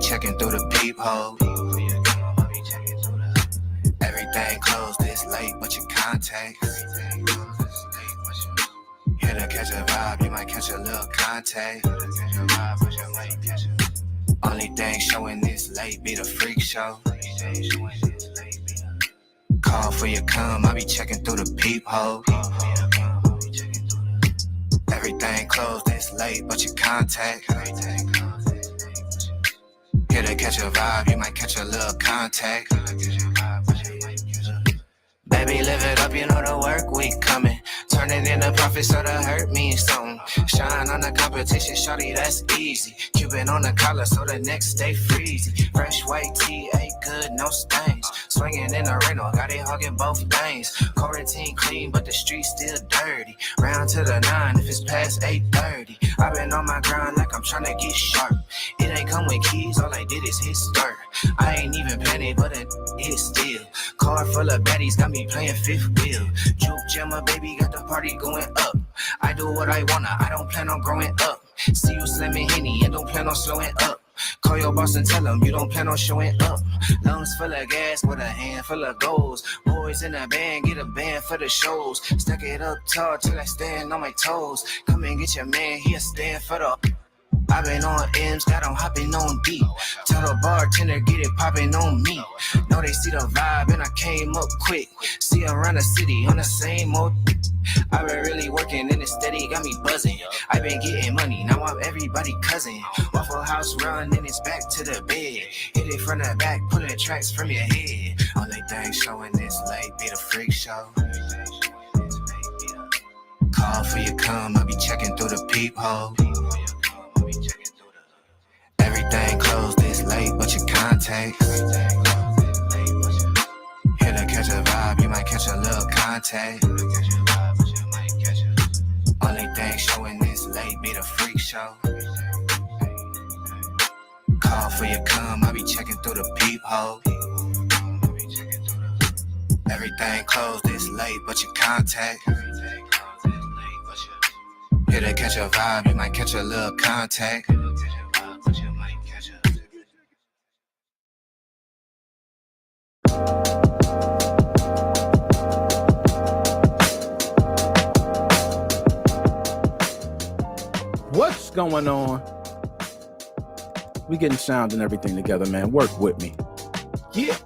checking through the peephole. Everything closed this late, but your contacts. Here to catch a vibe, you might catch a little contact. Only thing showing this late be the freak show. Call for your come, I be checking through the peephole. Everything closed this late, but your contact. Here to catch a vibe, you might catch a little contact. Baby, live it up, you know the work week coming. Turn it into profit so the hurt means something. Shine on the competition, shawty, that's easy. Cuban on the collar so the next day freezy. Fresh white tee, ain't good, no stains. Swinging in the rental, got it hugging both lanes. Quarantine clean, but the streets still dirty. Round to the 9 if it's past 8:30. I been on my grind like I'm trying to get sharp. It ain't come with keys, all I did is hit start. I ain't even panic, but it still. Car full of baddies, got me playing fifth wheel. Juke jammer, baby, got the party going up. I do what I wanna, I don't plan on growing up. See you slamming Henny and don't plan on slowing up. Call your boss and tell him you don't plan on showing up. Lungs full of gas with a handful of goals. Boys in a band, get a band for the shows. Stack it up tall till I stand on my toes. Come and get your man, he'll stand for the... I been on M's, got 'em hopping on D. Tell the bartender, get it popping on me. Know they see the vibe and I came up quick. See around the city on the same old... I been really working and it's steady, got me buzzing. I been getting money, now I'm everybody cousin. Waffle House run and it's back to the bed. Hit it from the back, pulling tracks from your head. Only thing showing this late be the freak show. Call for your come, I be checking through the peephole. Everything closed this late, but your contacts. Here to catch a vibe, you might catch a little contact. Only thing showing this late be the freak show. Call for your come, I be checking through the peephole. Everything closed this late, but your contact. Here to catch a vibe, you might catch a little contact. What's going on? We getting sound and everything together, man. Work with me. Yeah.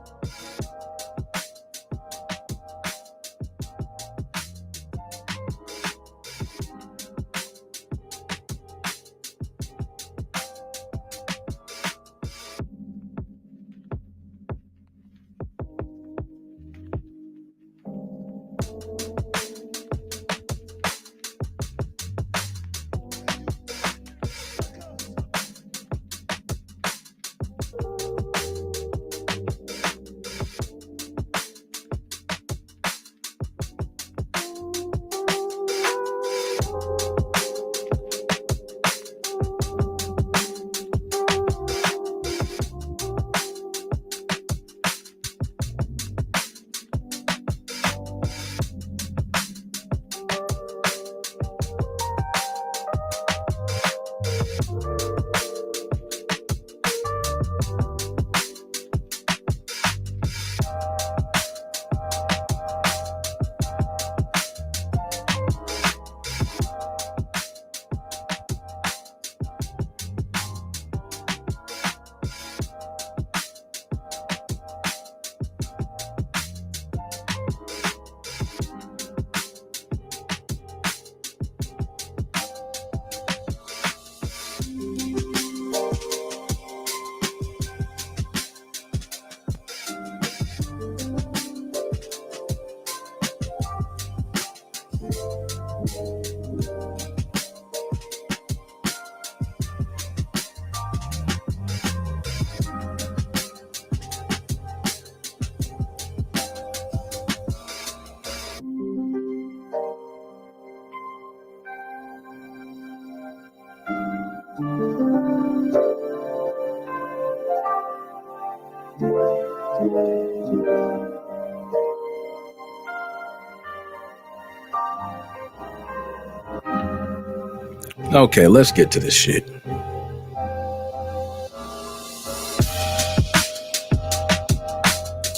Okay, let's get to this shit.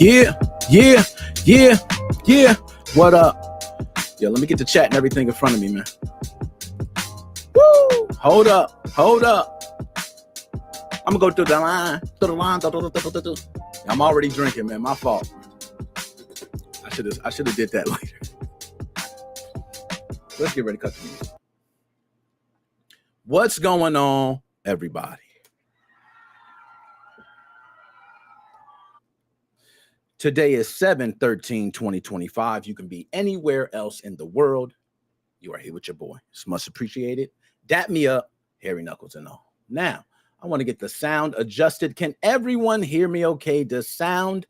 Yeah. What up? Yeah, let me get the chat and everything in front of me, man. Woo! Hold up. I'm gonna go through the line. I'm already drinking, man. My fault. I should have did that later. Let's get ready to cut the music. What's going on, everybody? Today is 7/13/2025. You can be anywhere else in the world. You are here with your boy. It's much appreciated. Dap me up, hairy knuckles and all. Now, I want to get the sound adjusted. Can everyone hear me okay? Does sound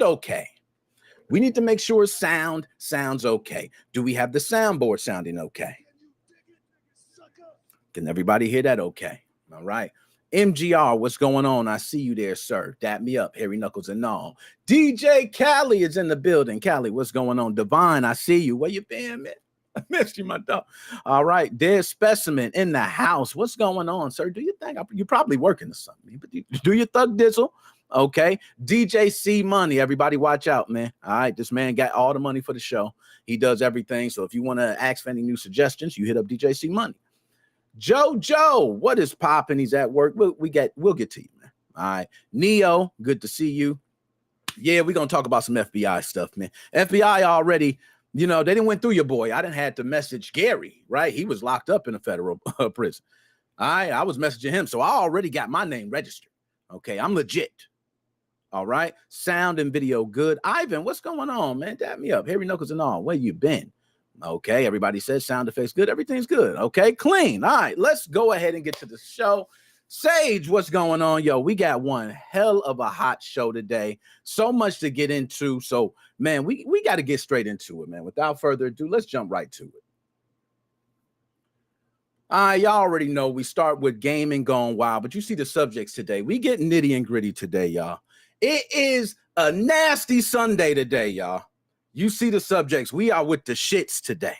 okay? We need to make sure sounds okay. Do we have the soundboard sounding okay? Can everybody hear that okay? All right. MGR, what's going on? I see you there, sir. Dap me up, hairy knuckles and all. DJ Cali is in the building. Cali, what's going on? Divine, I see you. Where you been, man? I missed you, my dog. All right. Dead Specimen in the house. What's going on, sir? Do you think you're probably working or something? But do you thug dizzle? Okay. DJ C Money. Everybody watch out, man. All right. This man got all the money for the show. He does everything. So if you want to ask for any new suggestions, you hit up DJ C Money. Joe, what is popping? He's at work. We'll get to you, man. All right. Neo, good to see you. Yeah, we're gonna talk about some FBI stuff, man. FBI already, they didn't went through your boy. I didn't have to message Gary, right? He was locked up in a federal prison. I was messaging him, so I already got my name registered. Okay, I'm legit. All right, sound and video good. Ivan, what's going on, man? Dap me up, hairy knuckles and all. Where you been? Okay, everybody says sound effects good. Everything's good. Okay, clean. All right, let's go ahead and get to the show. Sage, what's going on? Yo, we got one hell of a hot show today. So much to get into. So, man, we got to get straight into it, man. Without further ado, let's jump right to it. Y'all already know we start with gaming gone wild, but you see the subjects today. We get nitty and gritty today, y'all. It is a nasty Sunday today, y'all. You see the subjects. We are with the shits today.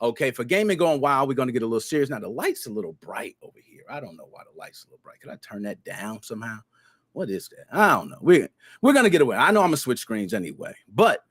Okay, for gaming going wild, we're going to get a little serious. Now, the light's a little bright over here. I don't know why the light's a little bright. Can I turn that down somehow? What is that? I don't know. We're going to get away. I know I'm going to switch screens anyway. But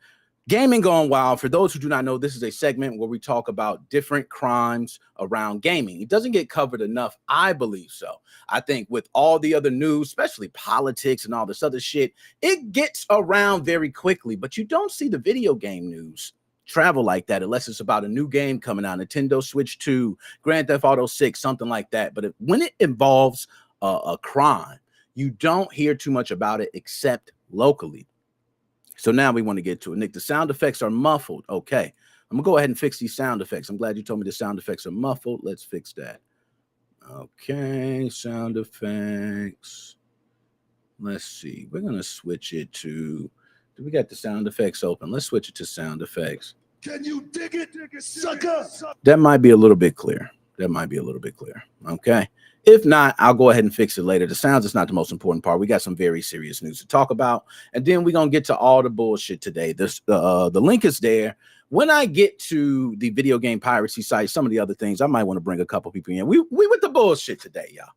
gaming going wild, for those who do not know, this is a segment where we talk about different crimes around gaming. It doesn't get covered enough. I believe so. I think with all the other news, especially politics and all this other shit, it gets around very quickly. But you don't see the video game news travel like that unless it's about a new game coming out, Nintendo Switch 2, Grand Theft Auto 6, something like that. But when it involves a crime, you don't hear too much about it except locally. So now we want to get to it. Nick, the sound effects are muffled. Okay, I'm gonna go ahead and fix these sound effects. I'm glad you told me the sound effects are muffled. Let's fix that. Okay, sound effects. Let's see. We're gonna switch it to. We got the sound effects open. Let's switch it to sound effects. Can you dig it, sucker? That might be a little bit clear. Okay. If not, I'll go ahead and fix it later. The sounds is not the most important part. We got some very serious news to talk about. And then we're going to get to all the bullshit today. The link is there. When I get to the video game piracy site, some of the other things, I might want to bring a couple people in. We with the bullshit today, y'all.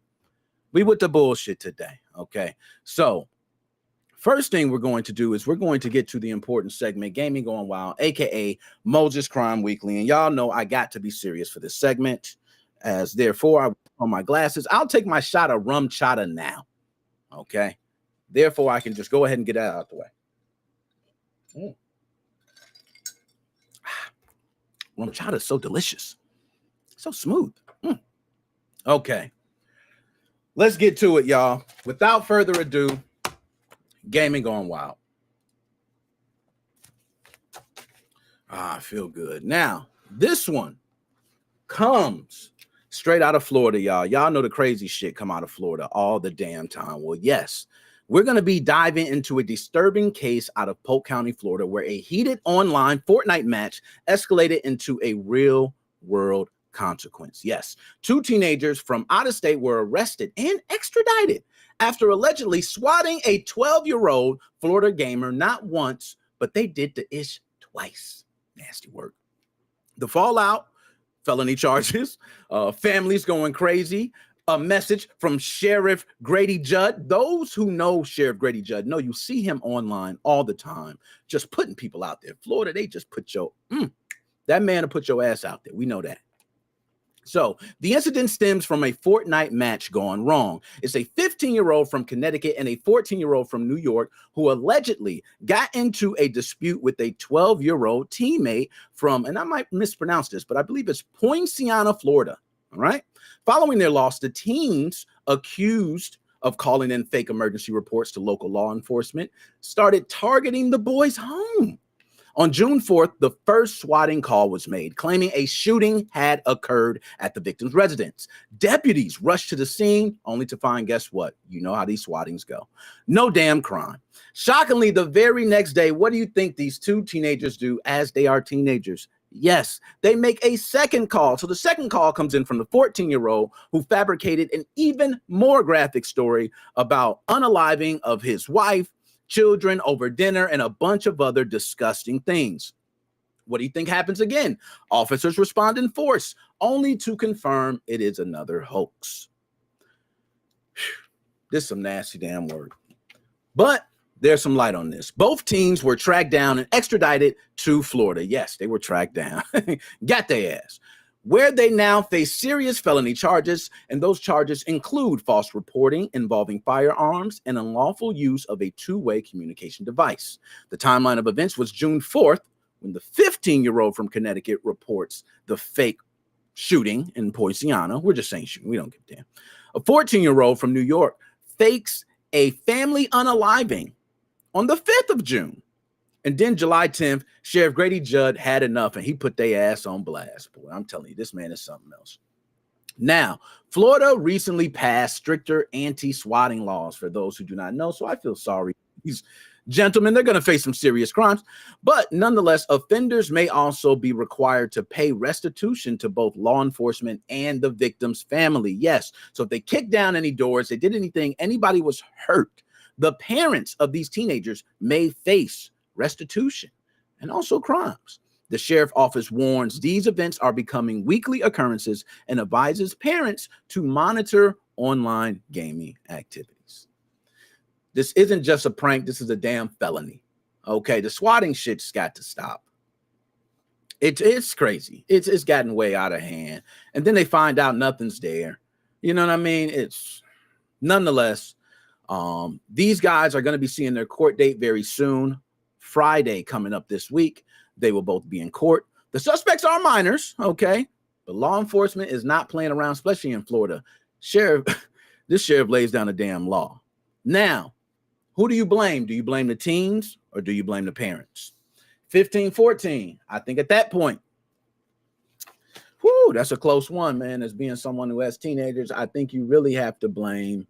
We with the bullshit today. Okay. So first thing we're going to do is we're going to get to the important segment, Gaming Going Wild, aka Moses Crime Weekly. And y'all know I got to be serious for this segment. As therefore, I put on my glasses. I'll take my shot of rum chata now. Okay. Therefore, I can just go ahead and get that out the way. Rum chata is so delicious. So smooth. Okay. Let's get to it, y'all. Without further ado, Gaming Going Wild. I feel good. Now, this one comes straight out of Florida, y'all. Y'all know the crazy shit come out of Florida all the damn time. Well, yes, we're going to be diving into a disturbing case out of Polk County, Florida, where a heated online Fortnite match escalated into a real-world consequence. Yes, 2 teenagers from out of state were arrested and extradited after allegedly swatting a 12-year-old Florida gamer not once, but they did the ish twice. Nasty work. The fallout, felony charges, families going crazy, A message from Sheriff Grady Judd. Those who know Sheriff Grady Judd know you see him online all the time, just putting people out there. Florida, they just put that man will put your ass out there. We know that. So the incident stems from a Fortnite match gone wrong. It's a 15-year-old from Connecticut and a 14-year-old from New York who allegedly got into a dispute with a 12-year-old teammate from, and I might mispronounce this, but I believe it's Poinciana, Florida. All right. Following their loss, the teens, accused of calling in fake emergency reports to local law enforcement, started targeting the boys' home. On June 4th, the first swatting call was made, claiming a shooting had occurred at the victim's residence. Deputies rushed to the scene, only to find, guess what? You know how these swattings go. No damn crime. Shockingly, the very next day, what do you think these two teenagers do as they are teenagers? Yes, they make a second call. So the second call comes in from the 14-year-old who fabricated an even more graphic story about unaliving of his wife, children over dinner, and a bunch of other disgusting things. What do you think happens again? Officers respond in force, only to confirm it is another hoax. This is some nasty damn work. But there's some light on this. Both teens were tracked down and extradited to Florida. Yes, they were tracked down. Got their ass. Where they now face serious felony charges, and those charges include false reporting involving firearms and unlawful use of a two-way communication device. The timeline of events was June 4th, when the 15-year-old from Connecticut reports the fake shooting in Poinciana. We're just saying shooting. We don't give a damn. A 14-year-old from New York fakes a family unaliving on the 5th of June. And then July 10th, Sheriff Grady Judd had enough and he put their ass on blast. Boy, I'm telling you, this man is something else. Now, Florida recently passed stricter anti-swatting laws for those who do not know. So I feel sorry. These gentlemen, they're going to face some serious crimes. But nonetheless, offenders may also be required to pay restitution to both law enforcement and the victim's family. Yes. So if they kicked down any doors, they did anything, anybody was hurt, the parents of these teenagers may face restitution and also crimes. The sheriff office warns these events are becoming weekly occurrences and advises parents to monitor online gaming activities. This isn't just a prank. This is a damn felony. Okay, the swatting shit's got to stop. It's crazy. It's gotten way out of hand. And then they find out nothing's there. You know what I mean? It's nonetheless, these guys are going to be seeing their court date very soon. Friday coming up this week. They will both be in court. The suspects are minors, okay? But law enforcement is not playing around, especially in Florida. This sheriff lays down a damn law. Now, who do you blame? Do you blame the teens or do you blame the parents? 15, 14. I think at that point, whoo, that's a close one, man. As being someone who has teenagers, I think you really have to blame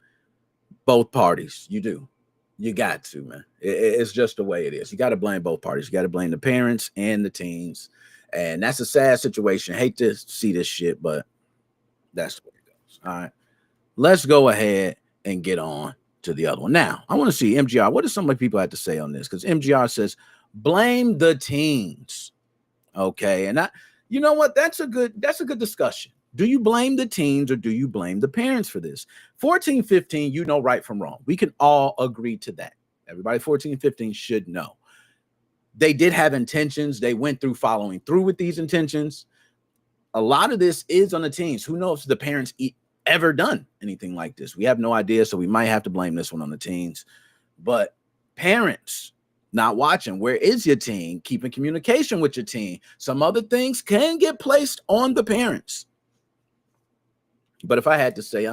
both parties. You do. You got to, man. It's just the way it is. You got to blame both parties. You got to blame the parents and the teens. And that's a sad situation. Hate to see this shit, but that's the way it goes. All right. Let's go ahead and get on to the other one. Now, I want to see MGR. What does some of the people have to say on this? Because MGR says, blame the teens. Okay. And you know what? That's a good discussion. Do you blame the teens or do you blame the parents for this? 14, 15, you know right from wrong. We can all agree to that. Everybody 14, 15 should know. They did have intentions. They went through following through with these intentions. A lot of this is on the teens. Who knows if the parents ever done anything like this? We have no idea, so we might have to blame this one on the teens. But parents not watching, where is your teen? Keeping communication with your teen. Some other things can get placed on the parents. But if I had to say,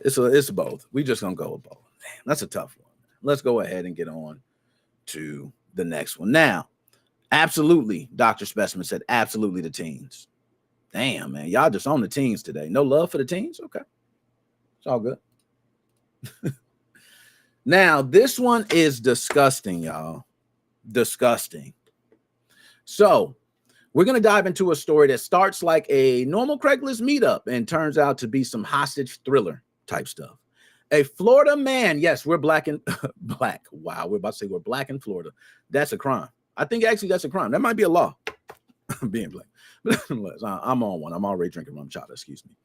it's both. We just gonna go with both. Damn, that's a tough one. Let's go ahead and get on to the next one. Now, absolutely, Dr. Specimen said absolutely the teens. Damn, man, y'all just on the teens today. No love for the teens? Okay. It's all good. Now, this one is disgusting, y'all. Disgusting. So, we're going to dive into a story that starts like a normal Craigslist meetup and turns out to be some hostage thriller type stuff. A Florida man. Yes, we're black and black. Wow. We're about to say we're black in Florida. That's a crime. I think actually that's a crime. That might be a law. Being black. I'm on one. I'm already drinking rum chata. Excuse me.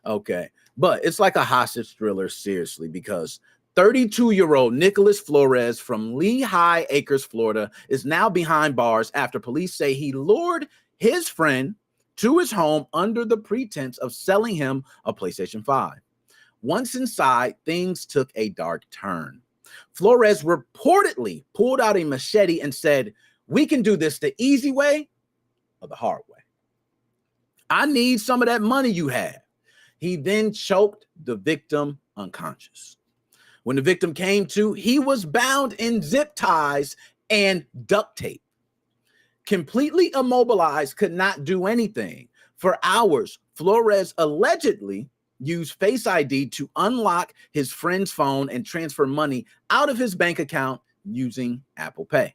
Okay. But it's like a hostage thriller, seriously, because 32-year-old Nicholas Flores from Lehigh Acres, Florida, is now behind bars after police say he lured his friend to his home under the pretense of selling him a PlayStation 5. Once inside, things took a dark turn. Flores reportedly pulled out a machete and said, "We can do this the easy way or the hard way. I need some of that money you have." He then choked the victim unconscious. When the victim came to, he was bound in zip ties and duct tape. Completely immobilized, could not do anything. For hours, Flores allegedly used Face ID to unlock his friend's phone and transfer money out of his bank account using Apple Pay.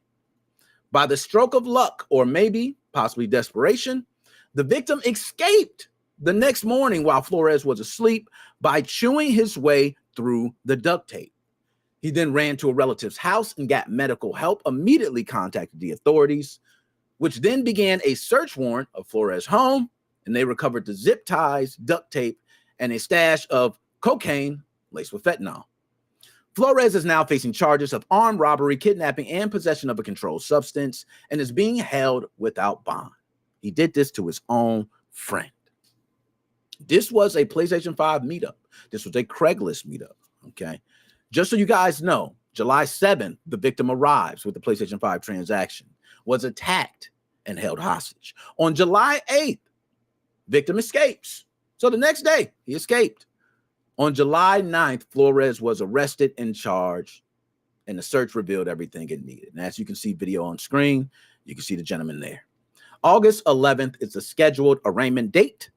By the stroke of luck, or maybe possibly desperation, the victim escaped the next morning while Flores was asleep by chewing his way through the duct tape. He then ran to a relative's house and got medical help, immediately contacted the authorities, which then began a search warrant of Flores' home, and they recovered the zip ties, duct tape, and a stash of cocaine laced with fentanyl. Flores is now facing charges of armed robbery, kidnapping, and possession of a controlled substance, and is being held without bond. He did this to his own friend. This was a PlayStation 5 meetup. This was a Craigslist meetup, okay? Just so you guys know, July 7th, the victim arrives with the PlayStation 5 transaction, was attacked, and held hostage. On July 8th, victim escapes. So the next day, he escaped. On July 9th, Flores was arrested and charged, and the search revealed everything it needed. And as you can see video on screen, you can see the gentleman there. August 11th is the scheduled arraignment date.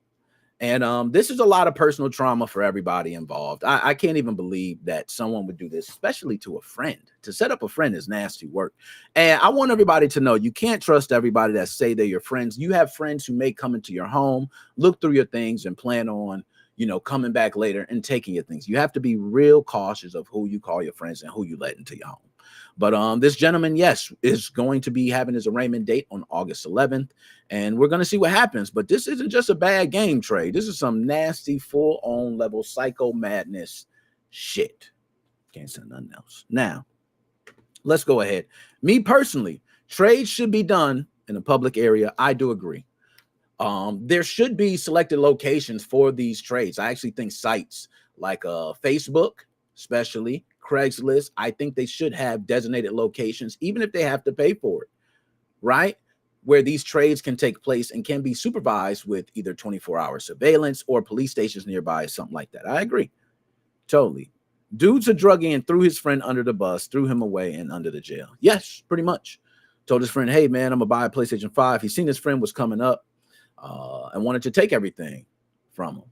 And this is a lot of personal trauma for everybody involved. I can't even believe that someone would do this, especially to a friend. To set up a friend is nasty work. And I want everybody to know you can't trust everybody that say they're your friends. You have friends who may come into your home, look through your things, and plan on, coming back later and taking your things. You have to be real cautious of who you call your friends and who you let into your home. But this gentleman, yes, is going to be having his arraignment date on August 11th, and we're going to see what happens. But this isn't just a bad game trade. This is some nasty, full-on level psycho madness shit. Can't say nothing else. Now, let's go ahead. Me personally, trades should be done in a public area. I do agree. There should be selected locations for these trades. I actually think sites like Facebook, especially Craigslist, I think they should have designated locations, even if they have to pay for it, right? Where these trades can take place and can be supervised with either 24-hour surveillance or police stations nearby, something like that. I agree. Totally. Dude's a druggie and threw his friend under the bus, threw him away and under the jail. Yes, pretty much. Told his friend, hey, man, I'm going to buy a PlayStation 5. He seen his friend was coming up and wanted to take everything from him.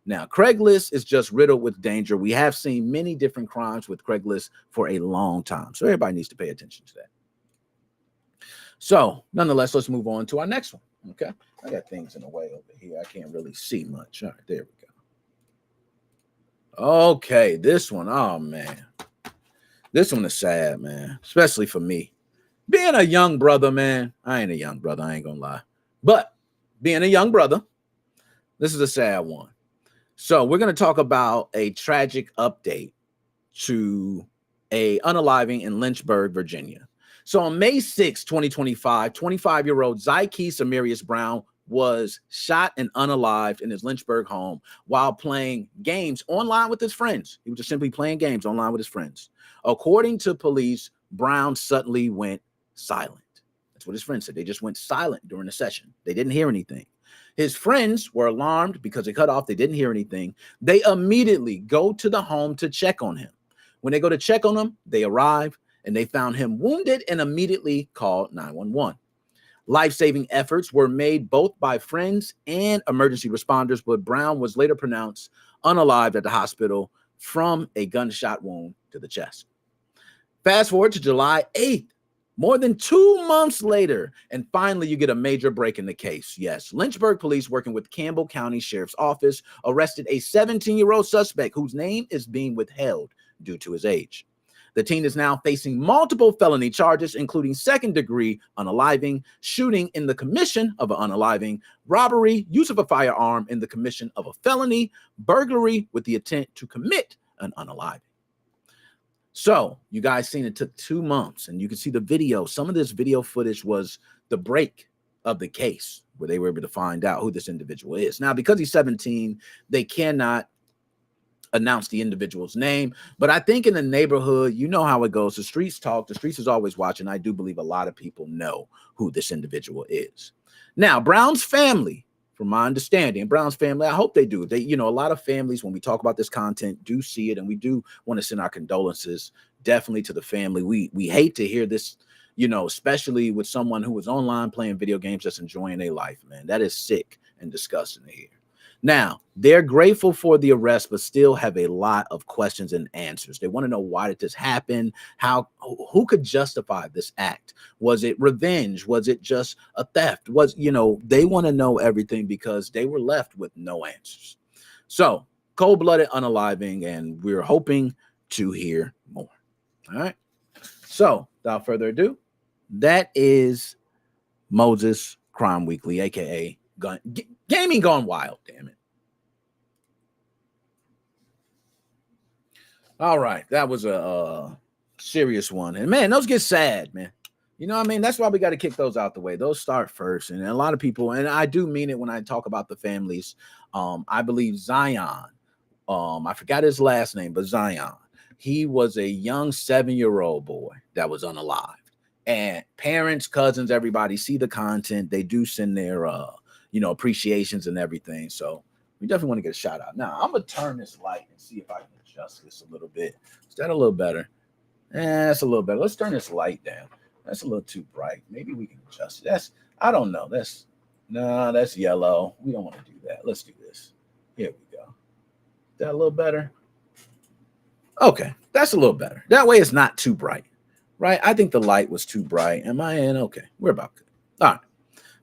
Now, Craigslist is just riddled with danger. We have seen many different crimes with Craigslist for a long time. So everybody needs to pay attention to that. So, nonetheless, let's move on to our next one. Okay. I got things in the way over here. I can't really see much. All right, there we go. Okay, this one. Oh, man. This one is sad, man. Especially for me. Being a young brother, man. I ain't a young brother. I ain't going to lie. But being a young brother, this is a sad one. So we're going to talk about a tragic update to a unaliving in Lynchburg, Virginia. So on May 6, 2025, 25-year-old Zykees Amarius Brown was shot and unalived in his Lynchburg home while playing games online with his friends. He was just simply playing games online with his friends. According to police, Brown suddenly went silent. That's what his friends said. They just went silent during the session. They didn't hear anything. His friends were alarmed because they cut off. They didn't hear anything. They immediately go to the home to check on him. When they go to check on him, they arrive and they found him wounded and immediately called 911. Life-saving efforts were made both by friends and emergency responders, but Brown was later pronounced unalived at the hospital from a gunshot wound to the chest. Fast forward to July 8th. More than 2 months later, and finally you get a major break in the case. Yes, Lynchburg police, working with Campbell County Sheriff's Office, arrested a 17-year-old suspect whose name is being withheld due to his age. The teen is now facing multiple felony charges, including second-degree unaliving, shooting in the commission of an unaliving, robbery, use of a firearm in the commission of a felony, burglary with the intent to commit an unaliving. So you guys seen it took 2 months, and you can see the video. Some of this video footage was the break of the case where they were able to find out who this individual is. Now, because he's 17, they cannot announce the individual's name, but I think in the neighborhood, you know how it goes. The streets talk. The streets is always watching. I do believe a lot of people know who this individual is. Now, Brown's family, from my understanding, Brown's family, I hope they do. They, you know, a lot of families, when we talk about this content, do see it, and we do want to send our condolences definitely to the family. We hate to hear this, you know, especially with someone who was online playing video games, just enjoying their life, man. That is sick and disgusting to hear. Now, they're grateful for the arrest, but still have a lot of questions and answers. They want to know, why did this happen? Who could justify this act? Was it revenge? Was it just a theft? They want to know everything because they were left with no answers. So, cold-blooded unaliving, and we're hoping to hear more. All right. So, without further ado, that is Moses Crime Weekly, aka Gaming Gone Wild, damn it. All right, that was a serious one. And man, those get sad, man. You know what I mean? That's why we got to kick those out the way. Those start first. And a lot of people, and I do mean it when I talk about the families. I believe Zion, I forgot his last name, but Zion, he was a young 7-year-old boy that was unalived. And parents, cousins, everybody see the content. They do send their appreciations and everything. So we definitely want to get a shout out. Now, I'm going to turn this light and see if I can adjust this a little bit. Is that a little better? That's a little better. Let's turn this light down. That's a little too bright. Maybe we can adjust it. I don't know. That's yellow. We don't want to do that. Let's do this. Here we go. Is that a little better? Okay, that's a little better. That way it's not too bright, right? I think the light was too bright. Am I in? Okay, we're about good. All right.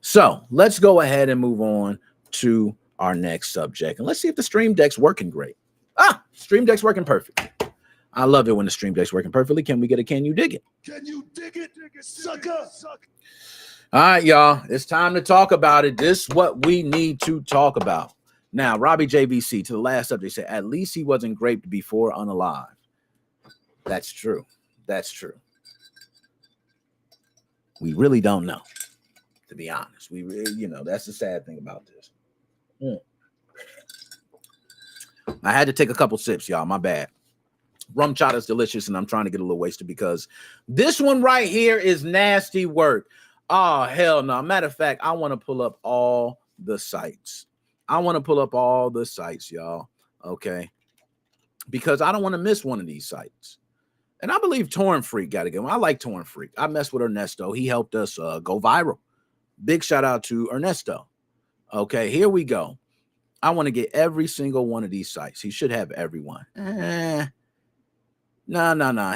So let's go ahead and move on to our next subject. And let's see if the Stream Deck's working great. Stream Deck's working perfect. I love it when the Stream Deck's working perfectly. Can we get a can you dig it? Can you dig it, sucker? All right, y'all. It's time to talk about it. This is what we need to talk about. Now, Robbie JVC, to the last subject, said, at least he wasn't raped before unalive. That's true. That's true. We really don't know, to be honest. We really, that's the sad thing about this. I had to take a couple sips, y'all. My bad. Rum chata is delicious, and I'm trying to get a little wasted because this one right here is nasty work. Oh, hell no. Matter of fact, I want to pull up all the sites. Y'all. Okay. Because I don't want to miss one of these sites. And I believe Torn Freak got to go. I like Torn Freak. I messed with Ernesto. He helped us go viral. Big shout out to Ernesto. Okay, here we go. I want to get every single one of these sites. He should have everyone. No.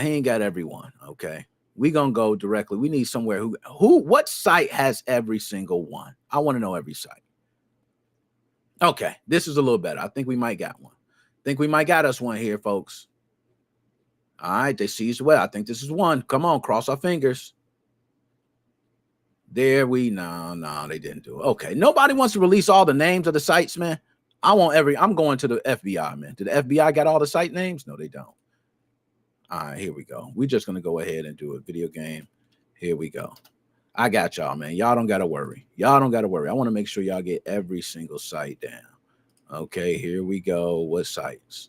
He ain't got everyone. Okay. We gonna go directly. We need somewhere what site has every single one? I want to know every site. Okay, this is a little better. I think we might got one. Think we might got us one here, folks. All right, they seized well. I think this is one. Come on, cross our fingers. There we no, they didn't do it. Okay, nobody wants to release all the names of the sites, man. I'm going to the FBI, man. Did the FBI got all the site names? No, they don't. All right, here we go. We're just gonna go ahead and do a video game. Here we go. I got y'all, man. Y'all don't gotta worry. I want to make sure y'all get every single site down. Okay, here we go. What sites?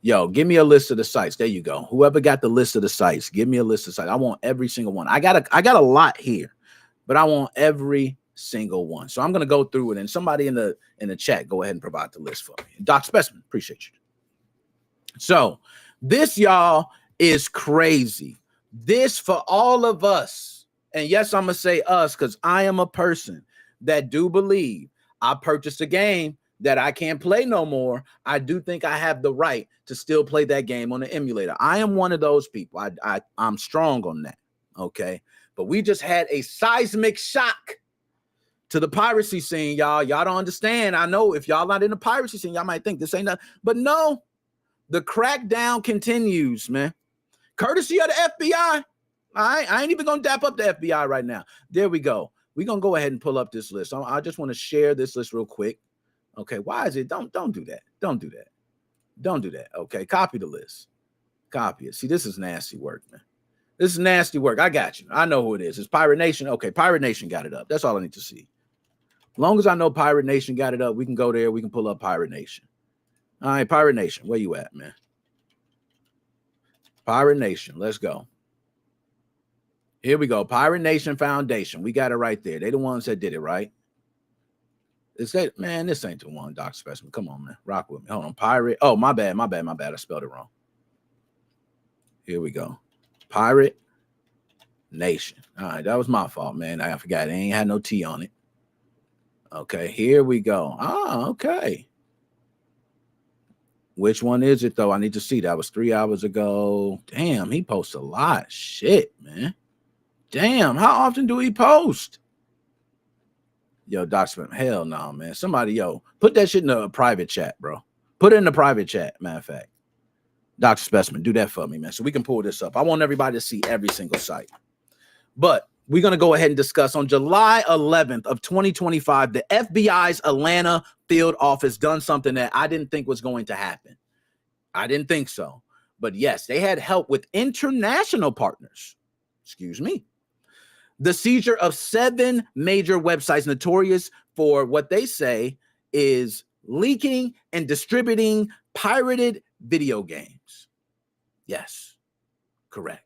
Yo, give me a list of the sites. There you go. Whoever got the list of the sites, give me a list of sites. I want every single one. I got a lot here, but I want every single one. So I'm gonna go through it, and somebody in the chat, go ahead and provide the list for me. Doc Specimen, appreciate you. So this, y'all, is crazy. This for all of us, and yes, I'm gonna say us because I am a person that do believe I purchased a game that I can't play no more. I do think I have the right to still play that game on the emulator. I am one of those people. I'm strong on that. Okay, but we just had a seismic shock to the piracy scene, y'all. Y'all don't understand. I know if y'all not in the piracy scene, y'all might think this ain't nothing, but no. The crackdown continues, man. courtesy of the FBI. All right, I ain't even gonna dap up the FBI right now. There we go. We're gonna go ahead and pull up this list. I just want to share this list real quick. Okay, why is it? Don't do that. Don't do that. Don't do that. Okay, copy the list. Copy it. See, this is nasty work, man. This is nasty work. I got you. I know who it is. It's Pirate Nation. Okay, Pirate Nation got it up. That's all I need to see. As long as I know Pirate Nation got it up, we can go there. We can pull up Pirate Nation. All right, Pirate Nation, where you at, man? Pirate Nation, let's go. Here we go. Pirate Nation Foundation. We got it right there. They the ones that did it, right? Is that, man, this ain't the one, Doc Specimen. Come on, man. Rock with me. Hold on. Pirate. Oh, my bad. I spelled it wrong. Here we go. Pirate Nation. All right, that was my fault, man. I forgot. It ain't had no T on it. Okay, here we go. Ah, okay. Which one is it, though? I need to see. That was 3 hours ago. Damn, he posts a lot. Shit, man. Damn, how often do he post? Yo, Doc Specimen. Hell no, man. Somebody, yo, put that shit in a private chat, bro. Put it in the private chat, matter of fact. Dr. Specimen, do that for me, man, so we can pull this up. I want everybody to see every single site. But we're going to go ahead and discuss on July 11th of 2025, the FBI's Atlanta field office done something that I didn't think was going to happen. I didn't think so. But yes, they had help with international partners. Excuse me. The seizure of 7 major websites notorious for what they say is leaking and distributing pirated video games. Yes, correct.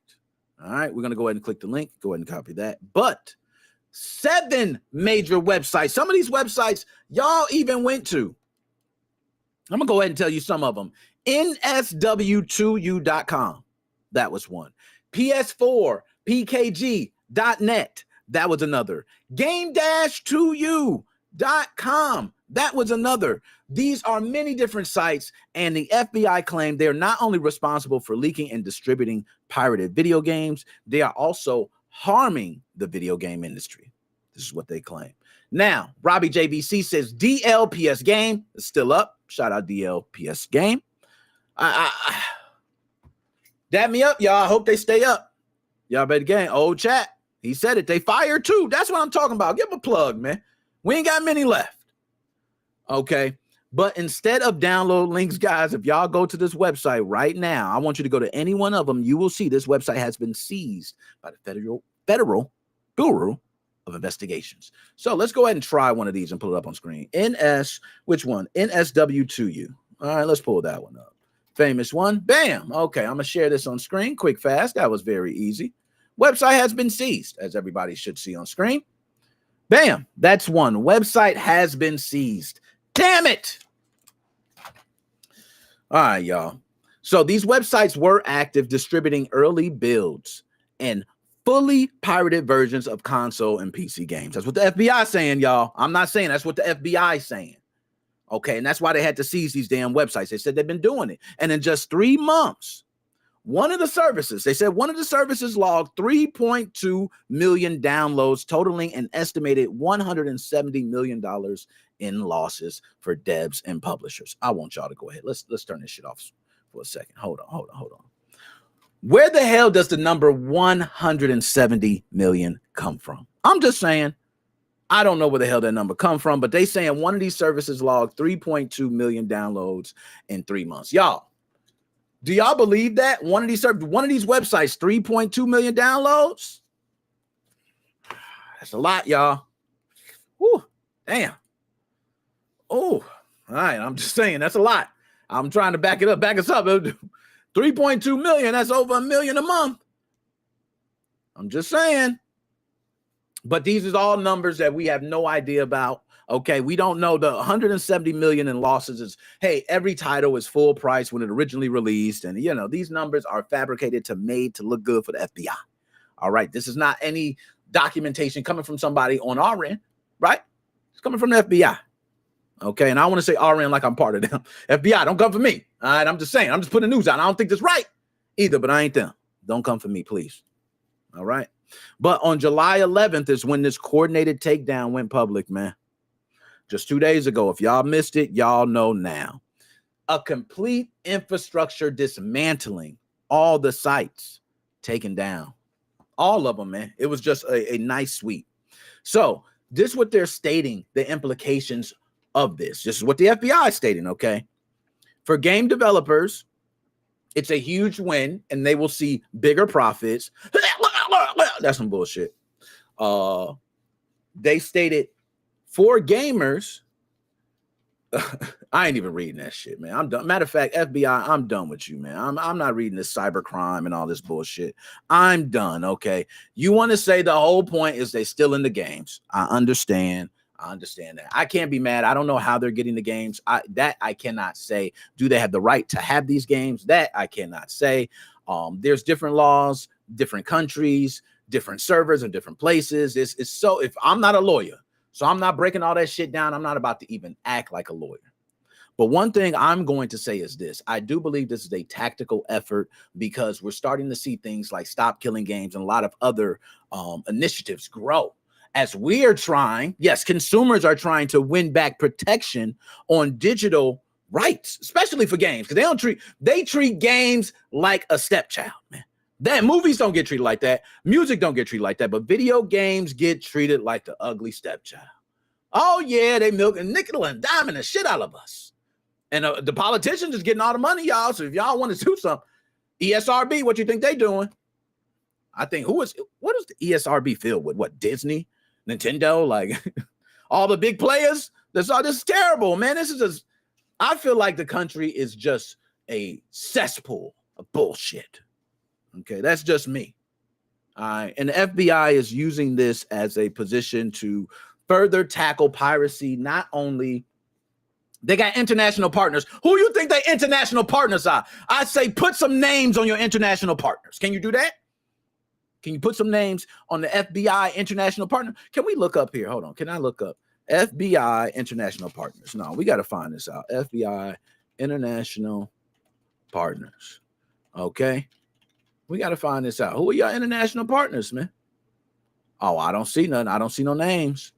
All right, we're going to go ahead and click the link. Go ahead and copy that. But 7 major websites. Some of these websites y'all even went to. I'm going to go ahead and tell you some of them. NSW2U.com. That was one. PS4, PKG.net. That was another. Game-2U.com. That was another. These are many different sites, and the FBI claimed they're not only responsible for leaking and distributing pirated video games, they are also harming the video game industry. This is what they claim. Now, Robbie JVC says DLPS Game is still up. Shout out DLPS Game. Dap me up, y'all. I hope they stay up. Y'all better game. Old chat. He said it. They fired too. That's what I'm talking about. Give them a plug, man. We ain't got many left. Okay. But instead of download links, guys, if y'all go to this website right now, I want you to go to any one of them. You will see this website has been seized by the Federal Bureau of Investigations. So let's go ahead and try one of these and pull it up on screen. Which one? NSW2U. All right, let's pull that one up. Famous one. Bam. Okay, I'm going to share this on screen. Quick, fast. That was very easy. Website has been seized, as everybody should see on screen. Bam. That's one. Website has been seized. Damn it. All right, y'all. So these websites were active distributing early builds and fully pirated versions of console and PC games. That's what the FBI is saying, y'all. I'm not saying that's what the FBI is saying. Okay, and that's why they had to seize these damn websites. They said they've been doing it. And in just 3 months, one of the services logged 3.2 million downloads, totaling an estimated $170 million in losses for devs and publishers. I want y'all to go ahead. Let's turn this shit off for a second. Hold on. Where the hell does the number 170 million come from? I'm just saying. I don't know where the hell that number come from, but they saying one of these services logged 3.2 million downloads in 3 months. Y'all, do y'all believe that one of these websites, 3.2 million downloads? That's a lot, y'all. Whew, damn. Oh, all right. I'm just saying that's a lot. I'm trying to back us up. 3.2 million. That's over $1 million a month. I'm just saying. But these are all numbers that we have no idea about. Okay, we don't know. The 170 million in losses is, hey, every title is full price when it originally released. And, you know, these numbers are fabricated made to look good for the FBI. All right, this is not any documentation coming from somebody on our end, right? It's coming from the FBI. Okay, and I want to say our end like I'm part of them. FBI, don't come for me. All right, I'm just saying. I'm just putting the news out. I don't think that's right either, but I ain't them. Don't come for me, please. All right. But on July 11th is when this coordinated takedown went public, man. Just 2 days ago. If y'all missed it, y'all know now. A complete infrastructure dismantling all the sites taken down. All of them, man. It was just a nice sweep. So this is what they're stating, the implications of this. This is what the FBI is stating, okay? For game developers, it's a huge win, and they will see bigger profits. That's some bullshit. They stated for gamers, I ain't even reading that shit, man. I'm done. Matter of fact, FBI, I'm done with you, man. I'm not reading this cybercrime and all this bullshit. I'm done, okay? You want to say the whole point is they still in the games. I understand that. I can't be mad. I don't know how they're getting the games. I cannot say. Do they have the right to have these games? That I cannot say. There's different laws, different countries, different servers in different places. It's so, if I'm not a lawyer, so I'm not breaking all that shit down. I'm not about to even act like a lawyer. But one thing I'm going to say is this. I do believe this is a tactical effort because we're starting to see things like Stop Killing Games and a lot of other initiatives grow. As we are trying, yes, consumers are trying to win back protection on digital rights, especially for games, because they treat games like a stepchild, man. That movies don't get treated like that. Music don't get treated like that. But video games get treated like the ugly stepchild. Oh, yeah, they milk and nickel and diamond the shit out of us. And the politicians is getting all the money, y'all. So if y'all want to do something, ESRB, what you think they doing? I think what is the ESRB filled with? What, Disney, Nintendo, like all the big players? This is terrible, man. I feel like the country is just a cesspool of bullshit. Okay, that's just me. All right, and the FBI is using this as a position to further tackle piracy. Not only they got international partners. Who you think they international partners are? I say put some names on your international partners. Can you do that? Can you put some names on the FBI international partner? Can we look up here? Hold on. Can I look up FBI international partners? No, we got to find this out. FBI international partners. Okay. We got to find this out. Who are your international partners, man? Oh, I don't see none. I don't see no names.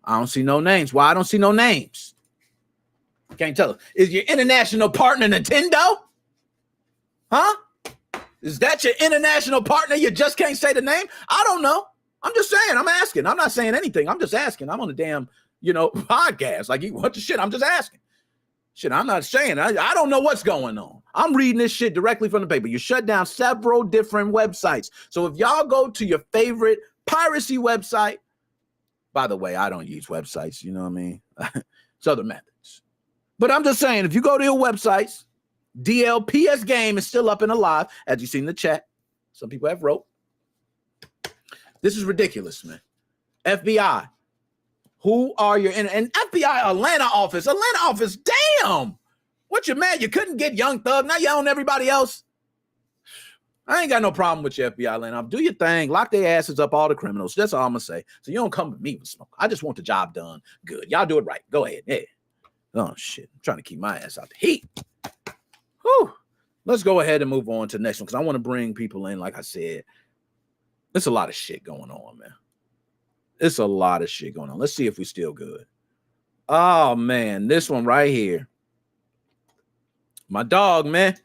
I don't see no names. Why I don't see no names? Can't tell us. Is your international partner Nintendo? Huh? Is that your international partner? You just can't say the name? I don't know. I'm just saying. I'm asking. I'm not saying anything. I'm just asking. I'm on a damn, podcast. Like, what the shit? I'm just asking. Shit, I'm not saying. I don't know what's going on. I'm reading this shit directly from the paper. You shut down several different websites. So if y'all go to your favorite piracy website, by the way, I don't use websites. You know what I mean? It's other methods. But I'm just saying, if you go to your websites, DLPS game is still up and alive, as you see in the chat. Some people have wrote. This is ridiculous, man. FBI. Who are your and FBI Atlanta office? Damn. What you mad? You couldn't get Young Thug. Now you own everybody else. I ain't got no problem with your FBI Atlanta. Do your thing. Lock their asses up, all the criminals. That's all I'm gonna say. So you don't come to me with smoke. I just want the job done good. Y'all do it right. Go ahead. Yeah. Oh shit. I'm trying to keep my ass out the heat. Whew. Let's go ahead and move on to the next one because I want to bring people in. Like I said, there's a lot of shit going on, man. It's a lot of shit going on. Let's see if we're still good. Oh, man. This one right here. My dog, man.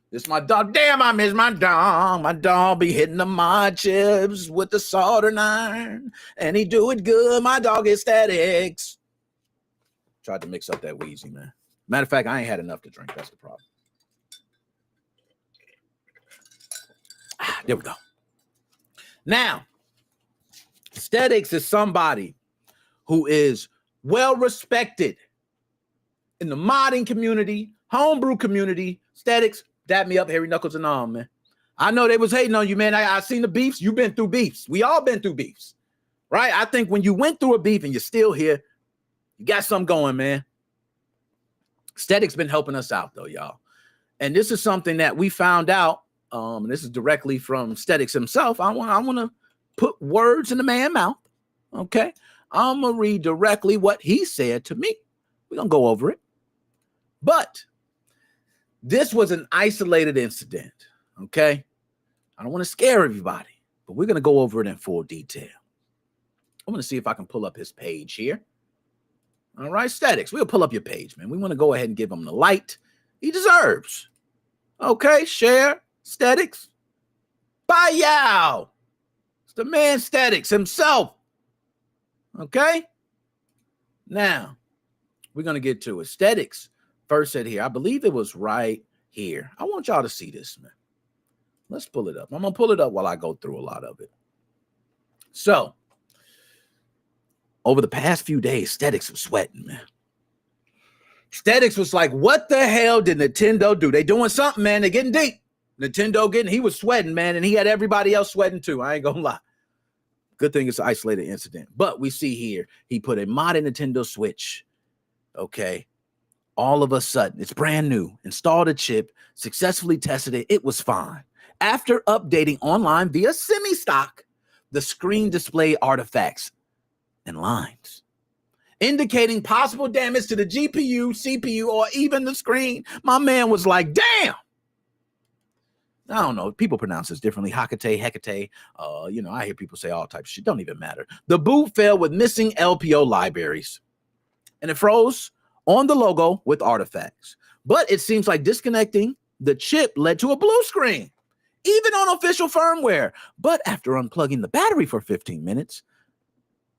This my dog. Damn, I miss my dog. My dog be hitting the mod chips with the soldering iron. And he do it good. My dog is statics. Tried to mix up that Wheezy, man. Matter of fact, I ain't had enough to drink. That's the problem. There we go. Now, Statics is somebody who is well respected in the modding community, homebrew community. Statics, dap me up, hairy knuckles and all, man. I know they was hating on you, man. I seen the beefs. You've been through beefs. We all been through beefs, right? I think when you went through a beef and you're still here, you got something going, man. Statics been helping us out, though, y'all. And this is something that we found out, and this is directly from Statics himself. I want to put words in the man's mouth, okay? I'm going to read directly what he said to me. We're going to go over it. But this was an isolated incident, okay? I don't want to scare everybody, but we're going to go over it in full detail. I'm going to see if I can pull up his page here. All right, Statics, we'll pull up your page, man. We want to go ahead and give him the light he deserves. Okay, share, Statics. Bye, it's the man Statics himself. Okay? Now, we're going to get to it. Statics first said here, I believe it was right here. I want y'all to see this, man. Let's pull it up. I'm going to pull it up while I go through a lot of it. So, over the past few days, Statics was sweating, man. Statics was like, what the hell did Nintendo do? They doing something, man. They getting deep. He was sweating, man, and he had everybody else sweating too. I ain't gonna lie. Good thing it's an isolated incident. But we see here, he put a mod in Nintendo Switch. Okay. All of a sudden, it's brand new. Installed a chip, successfully tested it. It was fine. After updating online via semi-stock, the screen displayed artifacts and lines, indicating possible damage to the GPU, CPU, or even the screen. My man was like, damn. I don't know. People pronounce this differently. Hecate, Hecate. I hear people say all types of shit. Don't even matter. The boot failed with missing LPO libraries. And it froze on the logo with artifacts. But it seems like disconnecting the chip led to a blue screen, even on official firmware. But after unplugging the battery for 15 minutes,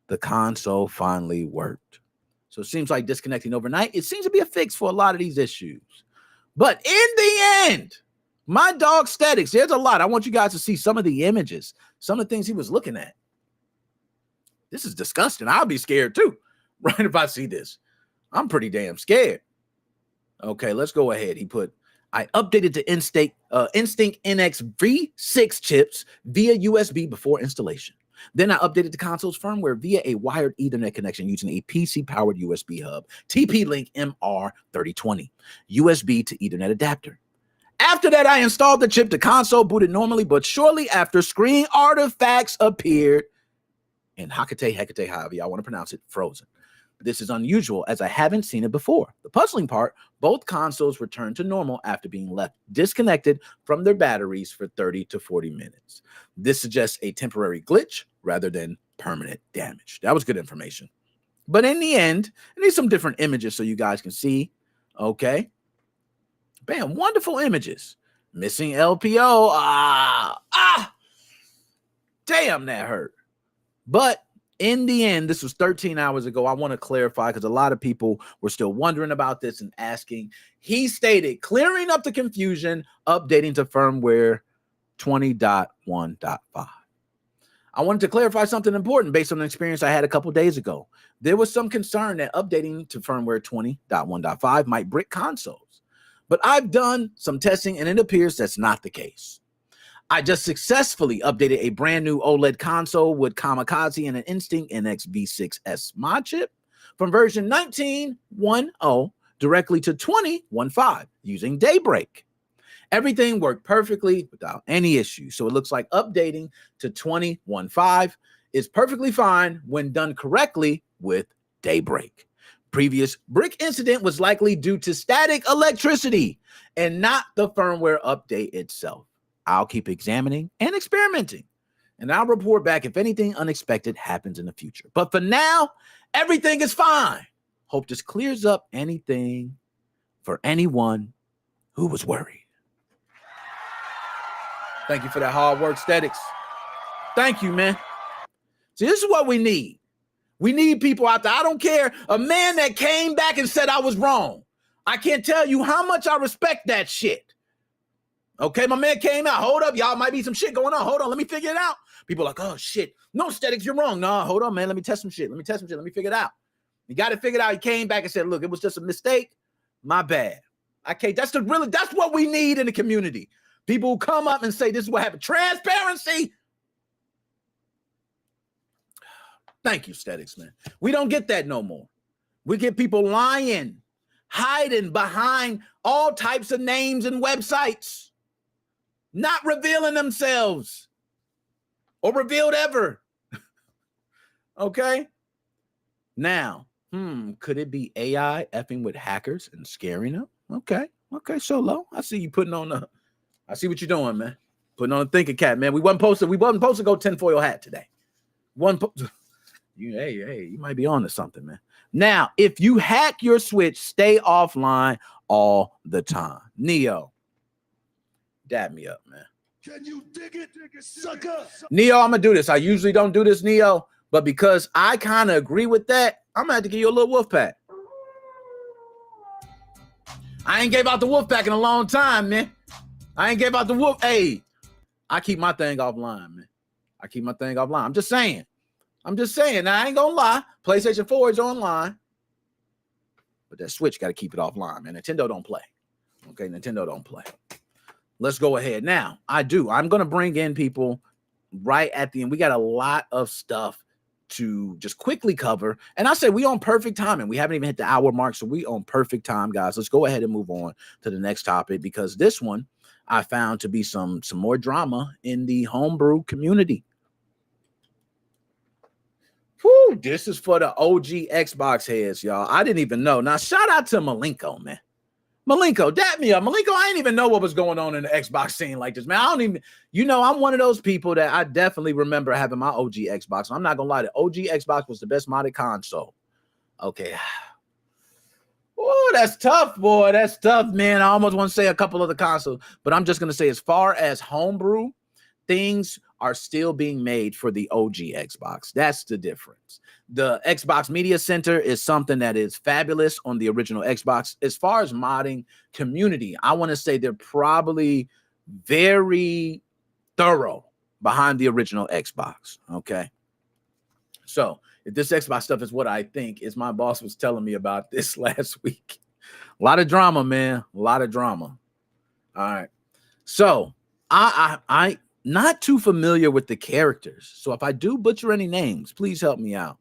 the console finally worked. So it seems like disconnecting overnight, it seems to be a fix for a lot of these issues. But in the end, my dog Statics, there's a lot. I want you guys to see some of the images, some of the things he was looking at. This is disgusting. I'll be scared too, right, if I see this. I'm pretty damn scared. Okay, let's go ahead. He put, I updated the Instinct NX V6 chips via USB before installation. Then I updated the console's firmware via a wired Ethernet connection using a PC-powered USB hub, TP-Link MR3020, USB to Ethernet adapter. After that, I installed the chip. The console booted normally, but shortly after, screen artifacts appeared and Hecate, however y'all want to pronounce it, frozen. This is unusual as I haven't seen it before. The puzzling part, both consoles returned to normal after being left disconnected from their batteries for 30 to 40 minutes. This suggests a temporary glitch rather than permanent damage. That was good information. But in the end, I need some different images so you guys can see. Okay. Bam, wonderful images. Missing LPO. Damn, that hurt. But in the end, this was 13 hours ago. I want to clarify because a lot of people were still wondering about this and asking. He stated, clearing up the confusion, updating to firmware 20.1.5. I wanted to clarify something important based on an experience I had a couple days ago. There was some concern that updating to firmware 20.1.5 might brick consoles. But I've done some testing and it appears that's not the case. I just successfully updated a brand new OLED console with Kamikaze and an Instinct NX V6S mod chip from version 19.1.0 directly to 20.1.5 using Daybreak. Everything worked perfectly without any issues. So it looks like updating to 20.1.5 is perfectly fine when done correctly with Daybreak. Previous brick incident was likely due to static electricity and not the firmware update itself. I'll keep examining and experimenting, and I'll report back if anything unexpected happens in the future. But for now, everything is fine. Hope this clears up anything for anyone who was worried. Thank you for that hard work, Statics. Thank you, man. See, this is what we need. We need people out there. I don't care. A man that came back and said I was wrong. I can't tell you how much I respect that shit. Okay, my man came out. Hold up, y'all. Might be some shit going on. Hold on, let me figure it out. People are like, oh, shit. No, Statics, you're wrong. No, hold on, man. Let me test some shit. Let me figure it out. You got it figured out. He came back and said, look, it was just a mistake. My bad. Okay, that's what we need in the community. People who come up and say, this is what happened. Transparency. Thank you, Statics, man. We don't get that no more. We get people lying, hiding behind all types of names and websites, not revealing themselves or revealed ever. Okay? Now, could it be AI effing with hackers and scaring them? Okay, Solo. I see you putting on I see what you're doing, man. Putting on a thinking cap, man. We wasn't supposed to go tinfoil hat today. Hey, you might be on to something, man. Now, if you hack your Switch, stay offline all the time. Neo, dab me up, man. Can you dig it, sucker? Neo, I'm gonna do this. I usually don't do this, Neo, but because I kind of agree with that, I'm gonna have to give you a little wolf pack. I ain't gave out the wolf pack in a long time, man. I ain't gave out the wolf. Hey, I keep my thing offline, man. I keep my thing offline. I'm just saying. Now, I ain't gonna lie. PlayStation 4 is online. But that Switch got to keep it offline, man. Nintendo don't play. Okay, Nintendo don't play. Let's go ahead. Now, I'm going to bring in people right at the end. We got a lot of stuff to just quickly cover. And I say we on perfect timing. We haven't even hit the hour mark, so we on perfect time, guys. Let's go ahead and move on to the next topic because this one I found to be some more drama in the homebrew community. Whew, this is for the OG Xbox heads, y'all. I didn't even know. Now, shout out to Malenko, man. Malenko, dap me up. Malenko, I didn't even know what was going on in the Xbox scene like this, man. I don't even, I'm one of those people that I definitely remember having my OG Xbox. I'm not going to lie. The OG Xbox was the best modded console. Okay. Oh, that's tough, boy. That's tough, man. I almost want to say a couple of the consoles, but I'm just going to say as far as homebrew, things are still being made for the OG Xbox. That's the difference. The Xbox Media Center is something that is fabulous on the original Xbox. As far as modding community, I want to say they're probably very thorough behind the original Xbox. Okay. So if this Xbox stuff is what I think, as my boss was telling me about this last week, a lot of drama, man. A lot of drama. All right. So I not too familiar with the characters. So if I do butcher any names, please help me out.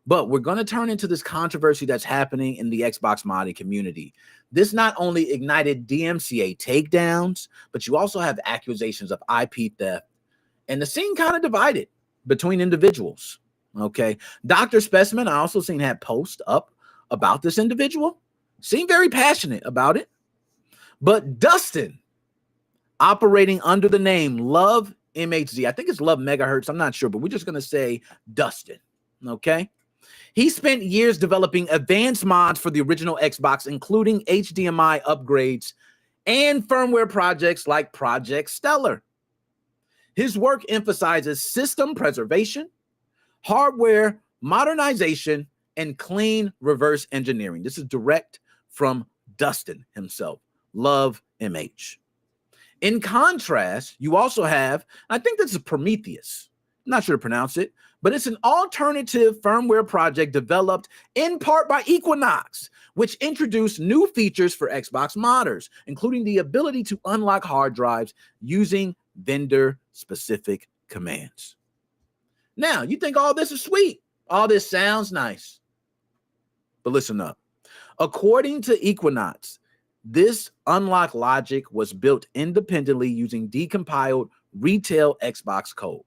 But we're going to turn into this controversy that's happening in the Xbox modding community. This not only ignited DMCA takedowns, but you also have accusations of IP theft. And the scene kind of divided between individuals. Okay. Dr. Specimen, I also seen had post up about this individual. Seemed very passionate about it. But Dustin, operating under the name Love MHZ. I think it's Love Megahertz. I'm not sure, but we're just going to say Dustin. Okay. He spent years developing advanced mods for the original Xbox, including HDMI upgrades and firmware projects like Project Stellar. His work emphasizes system preservation, hardware modernization, and clean reverse engineering. This is direct from Dustin himself, Love MH. In contrast, you also have, I think this is Prometheus. I'm not sure to pronounce it, but it's an alternative firmware project developed in part by Equinox, which introduced new features for Xbox modders, including the ability to unlock hard drives using vendor-specific commands. Now, you think all this is sweet. All this sounds nice. But listen up. According to Equinox, this unlock logic was built independently using decompiled retail Xbox code.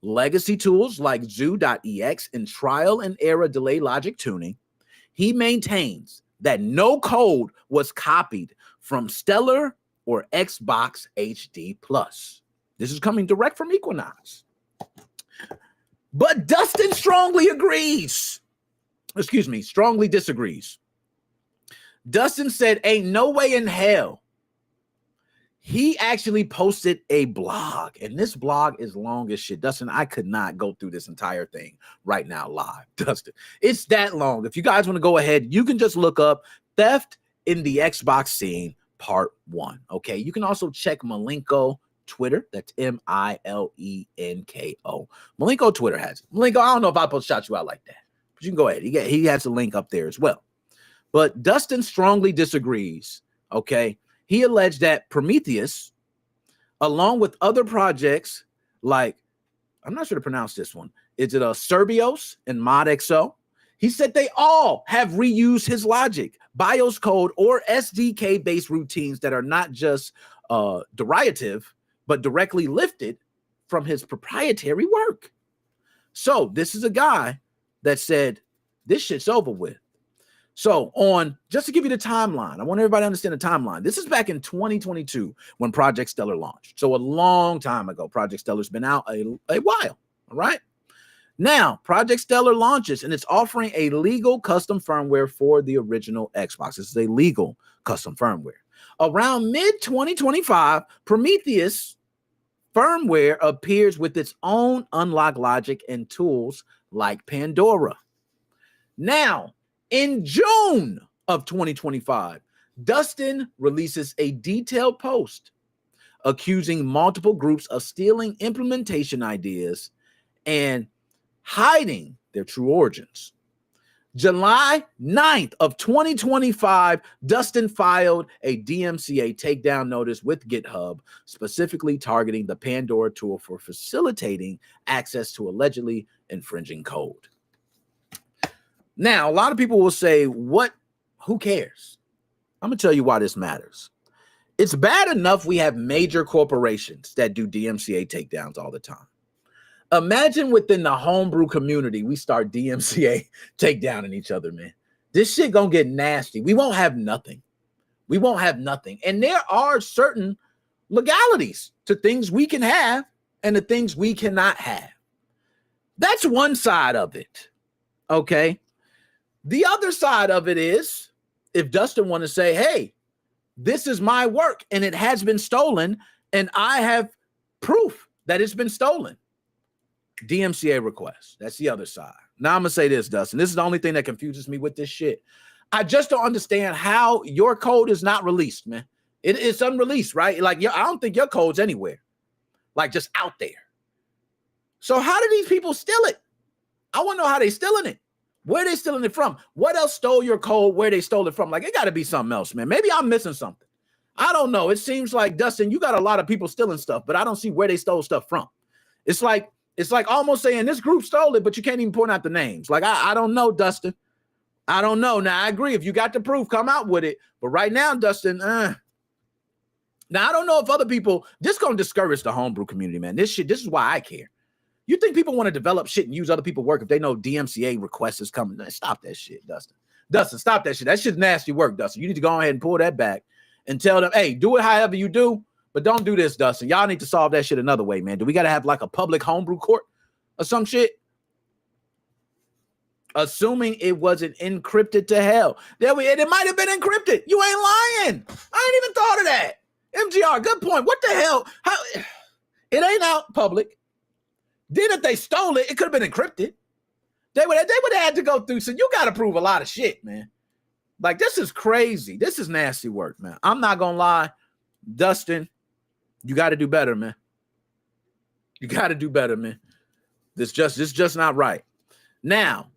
Legacy tools like zoo.ex and trial and error delay logic tuning. He maintains that no code was copied from Stellar or Xbox HD Plus. This is coming direct from Equinox. But Dustin strongly disagrees. Dustin said, ain't no way in hell. He actually posted a blog, and this blog is long as shit. Dustin, I could not go through this entire thing right now live. Dustin, it's that long. If you guys want to go ahead, you can just look up Theft in the Xbox Scene Part 1. Okay, you can also check Malenko Twitter. That's Milenko. Malenko Twitter has it. Malenko, I don't know if I'll shout you out like that, but you can go ahead. He has a link up there as well. But Dustin strongly disagrees. Okay. He alleged that Prometheus, along with other projects like, I'm not sure to pronounce this one. Is it Cerbios and ModXO? He said they all have reused his logic, BIOS code, or SDK-based routines that are not just derivative, but directly lifted from his proprietary work. So this is a guy that said, this shit's over with. So just to give you the timeline, I want everybody to understand the timeline. This is back in 2022 when Project Stellar launched. So a long time ago. Project Stellar's been out a while, all right? Now, Project Stellar launches, and it's offering a legal custom firmware for the original Xbox. This is a legal custom firmware. Around mid-2025, Prometheus firmware appears with its own unlock logic and tools like Pandora. Now, in June of 2025, Dustin releases a detailed post accusing multiple groups of stealing implementation ideas and hiding their true origins. July 9th of 2025, Dustin filed a DMCA takedown notice with GitHub, specifically targeting the Pandora tool for facilitating access to allegedly infringing code. Now, a lot of people will say, who cares? I'm going to tell you why this matters. It's bad enough we have major corporations that do DMCA takedowns all the time. Imagine within the homebrew community, we start DMCA takedowning each other, man. This shit gonna get nasty. We won't have nothing. We won't have nothing. And there are certain legalities to things we can have and the things we cannot have. That's one side of it, okay? The other side of it is, if Dustin want to say, hey, this is my work and it has been stolen and I have proof that it's been stolen. DMCA request. That's the other side. Now I'm gonna say this, Dustin. This is the only thing that confuses me with this shit. I just don't understand how your code is not released, man. It's unreleased, right? Like, I don't think your code's anywhere, like just out there. So how do these people steal it? I want to know how they stealing it. Where they stealing it from? What else stole your code? Where they stole it from? Like, it got to be something else, man. Maybe I'm missing something. I don't know. It seems like, Dustin, you got a lot of people stealing stuff, but I don't see where they stole stuff from. It's like almost saying this group stole it, but you can't even point out the names. Like, I don't know, Dustin. I don't know. Now, I agree. If you got the proof, come out with it. But right now, Dustin, now, I don't know if other people, this going to discourage the homebrew community, man. This is why I care. You think people want to develop shit and use other people's work if they know DMCA requests is coming? Man, stop that shit, Dustin. Dustin, stop that shit. That shit's nasty work, Dustin. You need to go ahead and pull that back and tell them, hey, do it however you do. But don't do this, Dustin. Y'all need to solve that shit another way, man. Do we got to have like a public homebrew court or some shit? Assuming it wasn't encrypted to hell. It might have been encrypted. You ain't lying. I ain't even thought of that. MGR, good point. What the hell? It ain't out public. Then if they stole it, it could have been encrypted. They would have had to go through. So you got to prove a lot of shit, man. Like, this is crazy. This is nasty work, man. I'm not going to lie. Dustin, you got to do better, man. You got to do better, man. This just not right. Now,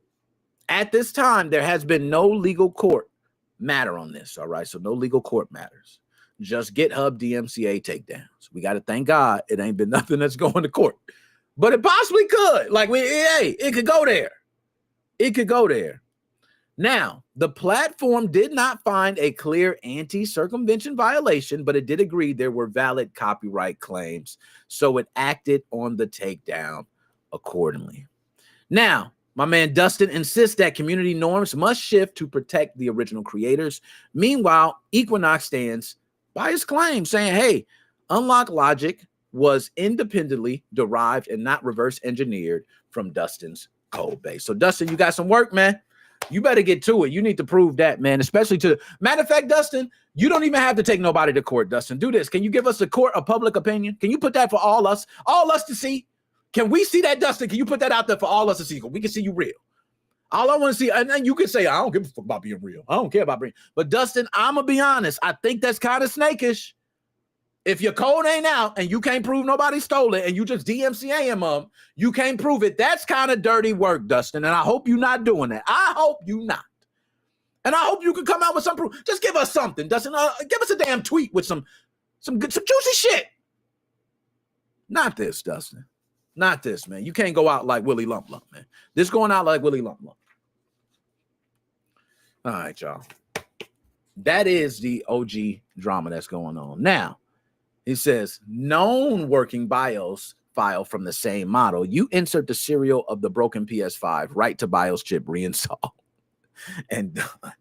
at this time, there has been no legal court matter on this, all right? So no legal court matters. Just GitHub DMCA takedowns. We got to thank God it ain't been nothing that's going to court. But it possibly could. Like, it could go there. It could go there. Now, the platform did not find a clear anti-circumvention violation, but it did agree there were valid copyright claims, so it acted on the takedown accordingly. Now, my man Dustin insists that community norms must shift to protect the original creators. Meanwhile, Equinox stands by his claim, saying, hey, unlock logic was independently derived and not reverse engineered from Dustin's code base. So, Dustin, you got some work, man. You better get to it. You need to prove that, man, especially matter of fact, Dustin, you don't even have to take nobody to court, Dustin. Do this. Can you give us a court of public opinion? Can you put that for all us to see? Can we see that, Dustin? Can you put that out there for all us to see? We can see you real. All I want to see, and then you can say, I don't give a fuck about being real. I don't care about being, but Dustin, I'm going to be honest. I think that's kind of snakish. If your code ain't out and you can't prove nobody stole it and you just DMCA him up, you can't prove it. That's kind of dirty work, Dustin. And I hope you're not doing that. I hope you not. And I hope you can come out with some proof. Just give us something, Dustin. Give us a damn tweet with some juicy shit. Not this, Dustin. Not this, man. You can't go out like Willie Lump Lump, man. This going out like Willie Lump Lump. All right, y'all. That is the OG drama that's going on. Now, he says, known working BIOS file from the same model. You insert the serial of the broken PS5 right to BIOS chip, reinstall, and done.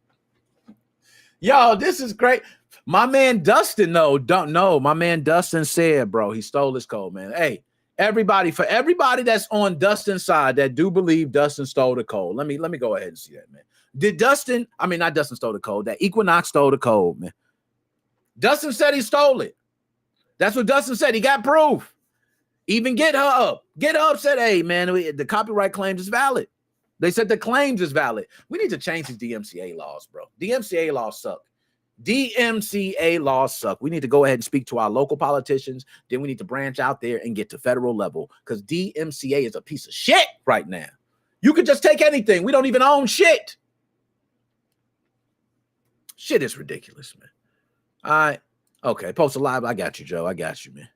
Yo, this is great. My man Dustin, my man Dustin said, bro, he stole his code, man. Hey, everybody that's on Dustin's side that do believe Dustin stole the code, let me go ahead and see that, man. Not Dustin stole the code, that Equinox stole the code, man. Dustin said he stole it. That's what Dustin said. He got proof. Even GitHub said, hey, man, the copyright claims is valid. They said the claims is valid. We need to change these DMCA laws, bro. DMCA laws suck. DMCA laws suck. We need to go ahead and speak to our local politicians. Then we need to branch out there and get to federal level because DMCA is a piece of shit right now. You could just take anything. We don't even own shit. Shit is ridiculous, man. All right. Okay. Post a live. I got you, Joe. I got you, man.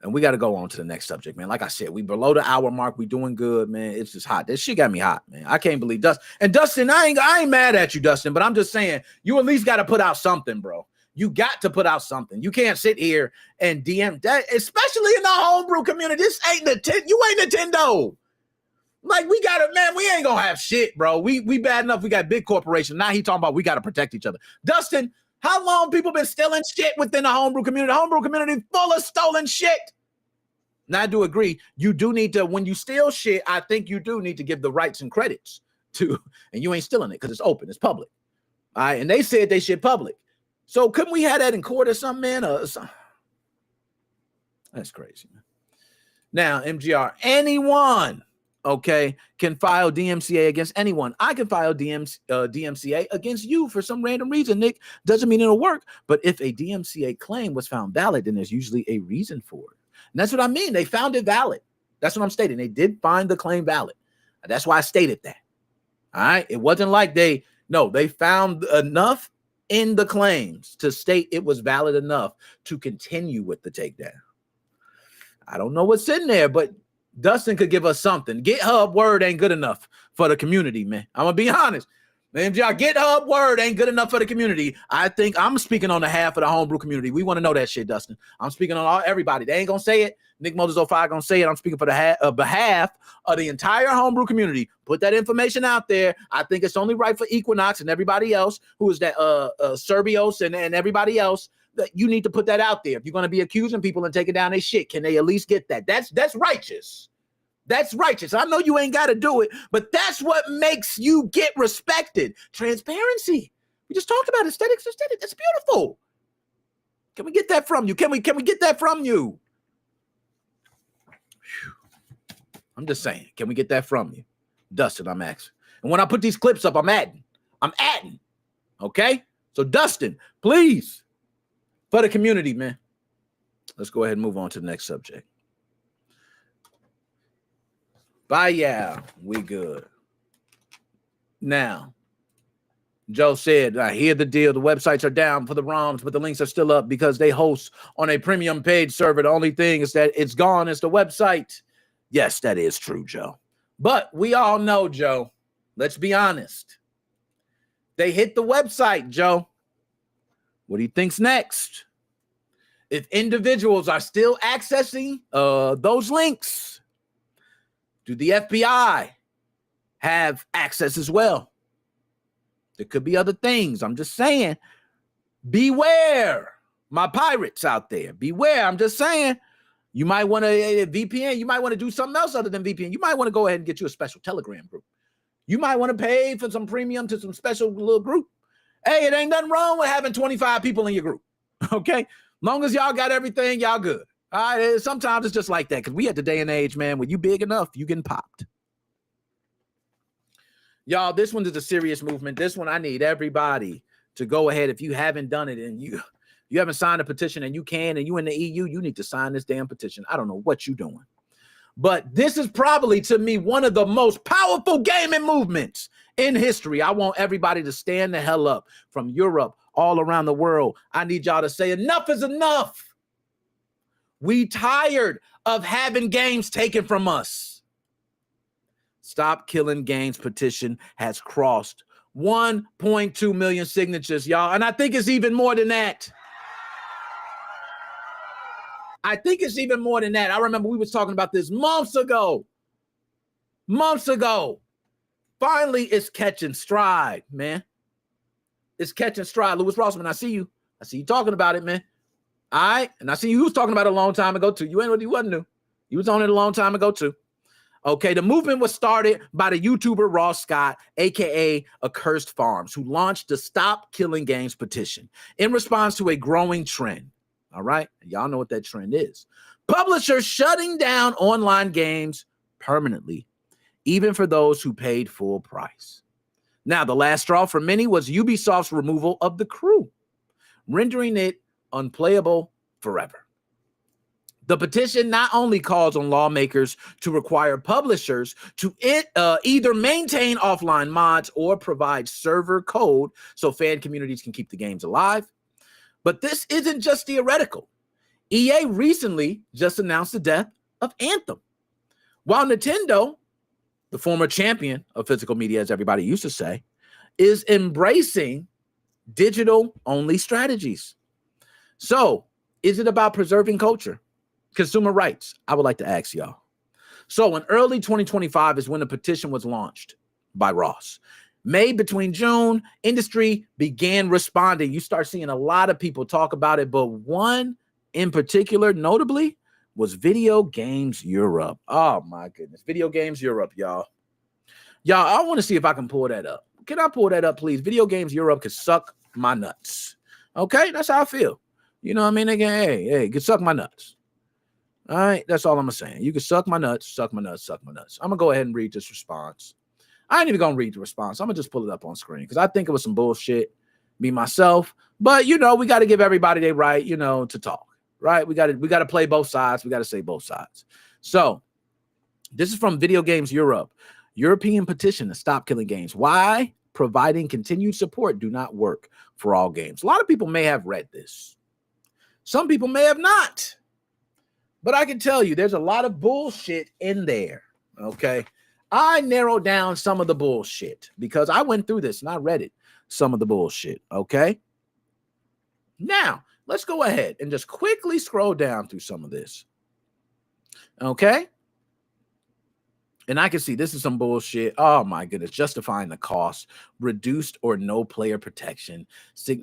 And we got to go on to the next subject, man. Like I said, we below the hour mark. We doing good, man. It's just hot. This shit got me hot, man. I can't believe Dustin. And Dustin, I ain't mad at you, Dustin, but I'm just saying you at least got to put out something, bro. You got to put out something. You can't sit here and DM that, especially in the homebrew community. This ain't you ain't Nintendo. Like we got it, man. We ain't gonna have shit, bro. We bad enough. We got big corporations. Now he talking about we got to protect each other. Dustin, how long people been stealing shit within the homebrew community? The homebrew community full of stolen shit. Now I do agree. You do need to, when you steal shit, I think you do need to give the rights and credits to, and you ain't stealing it because it's open, it's public. All right, and they said they shit public. So couldn't we have that in court or something, man? Or something? That's crazy, man. Now, MGR, anyone, okay, can file DMCA against anyone. I can file DMCA against you for some random reason, Nick. Doesn't mean it'll work. But if a DMCA claim was found valid, then there's usually a reason for it. And that's what I mean. They found it valid. That's what I'm stating. They did find the claim valid. That's why I stated that. All right. It wasn't like they found enough in the claims to state it was valid enough to continue with the takedown. I don't know what's in there, but Dustin could give us something. GitHub word ain't good enough for the community, man. I'm going to be honest. Man, GitHub word ain't good enough for the community. I think I'm speaking on behalf of the homebrew community. We want to know that shit, Dustin. I'm speaking on everybody. They ain't going to say it. Nick Moses 05 going to say it. I'm speaking for the behalf of the entire homebrew community. Put that information out there. I think it's only right for Equinox and everybody else who is that Serbios and everybody else. That you need to put that out there. If you're going to be accusing people and taking down their shit, can they at least get that? That's righteous. That's righteous. I know you ain't got to do it, but that's what makes you get respected. Transparency. We just talked about aesthetics. That's beautiful. Can we get that from you? Can we get that from you? I'm just saying. Can we get that from you? Dustin, I'm asking. And when I put these clips up, I'm adding. Okay? So Dustin, please, for the community, man. Let's go ahead and move on to the next subject. Bye, yeah, we good. Now, Joe said, I hear the deal. The websites are down for the ROMs, but the links are still up because they host on a premium paid server. The only thing is that it's gone is the website. Yes, that is true, Joe. But we all know, Joe, let's be honest. They hit the website, Joe. What do you think's next? If individuals are still accessing those links, do the FBI have access as well? There could be other things. I'm just saying, beware, my pirates out there. Beware. I'm just saying, you might want to VPN. You might want to do something else other than VPN. You might want to go ahead and get you a special Telegram group. You might want to pay for some premium to some special little group. Hey, it ain't nothing wrong with having 25 people in your group. Okay? Long as y'all got everything, y'all good. All right, sometimes it's just like that because we at the day and age, man, when you big enough, you getting popped. Y'all, this one is a serious movement. This one, I need everybody to go ahead. If you haven't done it and you haven't signed a petition and you can, and you in the EU, you need to sign this damn petition. I don't know what you're doing. But this is probably, to me, one of the most powerful gaming movements in history. I want everybody to stand the hell up from Europe, all around the world. I need y'all to say enough is enough. We tired of having games taken from us. Stop Killing Games petition has crossed 1.2 million signatures, y'all. And I think it's even more than that. I remember we was talking about this months ago. Finally, it's catching stride, man. It's catching stride. Louis Rossman, I see you. I see you talking about it, man. All right. And I see you was talking about it a long time ago, too. You wasn't new. You was on it a long time ago, too. Okay. The movement was started by the YouTuber Ross Scott, a.k.a. Accursed Farms, who launched the Stop Killing Games petition in response to a growing trend. All right. Y'all know what that trend is. Publishers shutting down online games permanently, even for those who paid full price. Now, the last straw for many was Ubisoft's removal of The Crew, rendering it unplayable forever. The petition not only calls on lawmakers to require publishers to either maintain offline mods or provide server code so fan communities can keep the games alive, but this isn't just theoretical. EA recently just announced the death of Anthem, while Nintendo, the former champion of physical media, as everybody used to say, is embracing digital-only strategies. So, is it about preserving culture, consumer rights? I would like to ask y'all. So, in early 2025 is when the petition was launched by Ross. Between June, industry began responding. You start seeing a lot of people talk about it, but one in particular, notably, was Video Games Europe. Oh my goodness. Video Games Europe, y'all. Y'all, I want to see if I can pull that up. Can I pull that up, please? Video Games Europe could suck my nuts. Okay, that's how I feel. You know what I mean? Again, hey, could suck my nuts. All right, that's all I'm saying. You can suck my nuts, suck my nuts, suck my nuts. I'm going to go ahead and read this response. I ain't even going to read the response. I'm going to just pull it up on screen because I think it was some bullshit, me, myself. But, you know, we got to give everybody their right, you know, to talk. Right? We got to play both sides. We got to say both sides. So this is from Video Games Europe. European petition to stop killing games. Why providing continued support do not work for all games. A lot of people may have read this. Some people may have not. But I can tell you there's a lot of bullshit in there. Okay. I narrowed down some of the bullshit because I went through this and I read it. Some of the bullshit. Okay. Now, let's go ahead and just quickly scroll down through some of this. Okay. And I can see this is some bullshit. Oh my goodness. Justifying the cost, reduced or no player protection.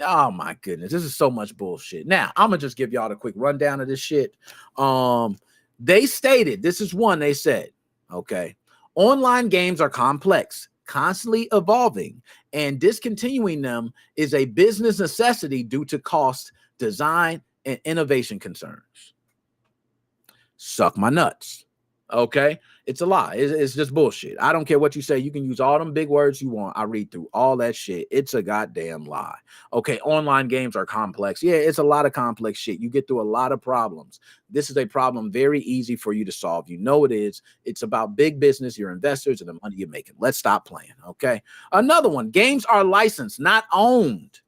Oh my goodness. This is so much bullshit. Now, I'm going to just give y'all a quick rundown of this shit. They stated, this is one they said, okay, online games are complex, constantly evolving, and discontinuing them is a business necessity due to cost, design, and innovation concerns. Suck my nuts. Okay, it's a lie. It's just bullshit. I don't care what you say. You can use all them big words you want. I read through all that shit. It's a goddamn lie. Okay, online games are complex. Yeah, it's a lot of complex shit. You get through a lot of problems. This is a problem very easy for you to solve. You know it is. It's about big business, your investors, and the money you're making. Let's stop playing. Okay, another one. Games are licensed, not owned.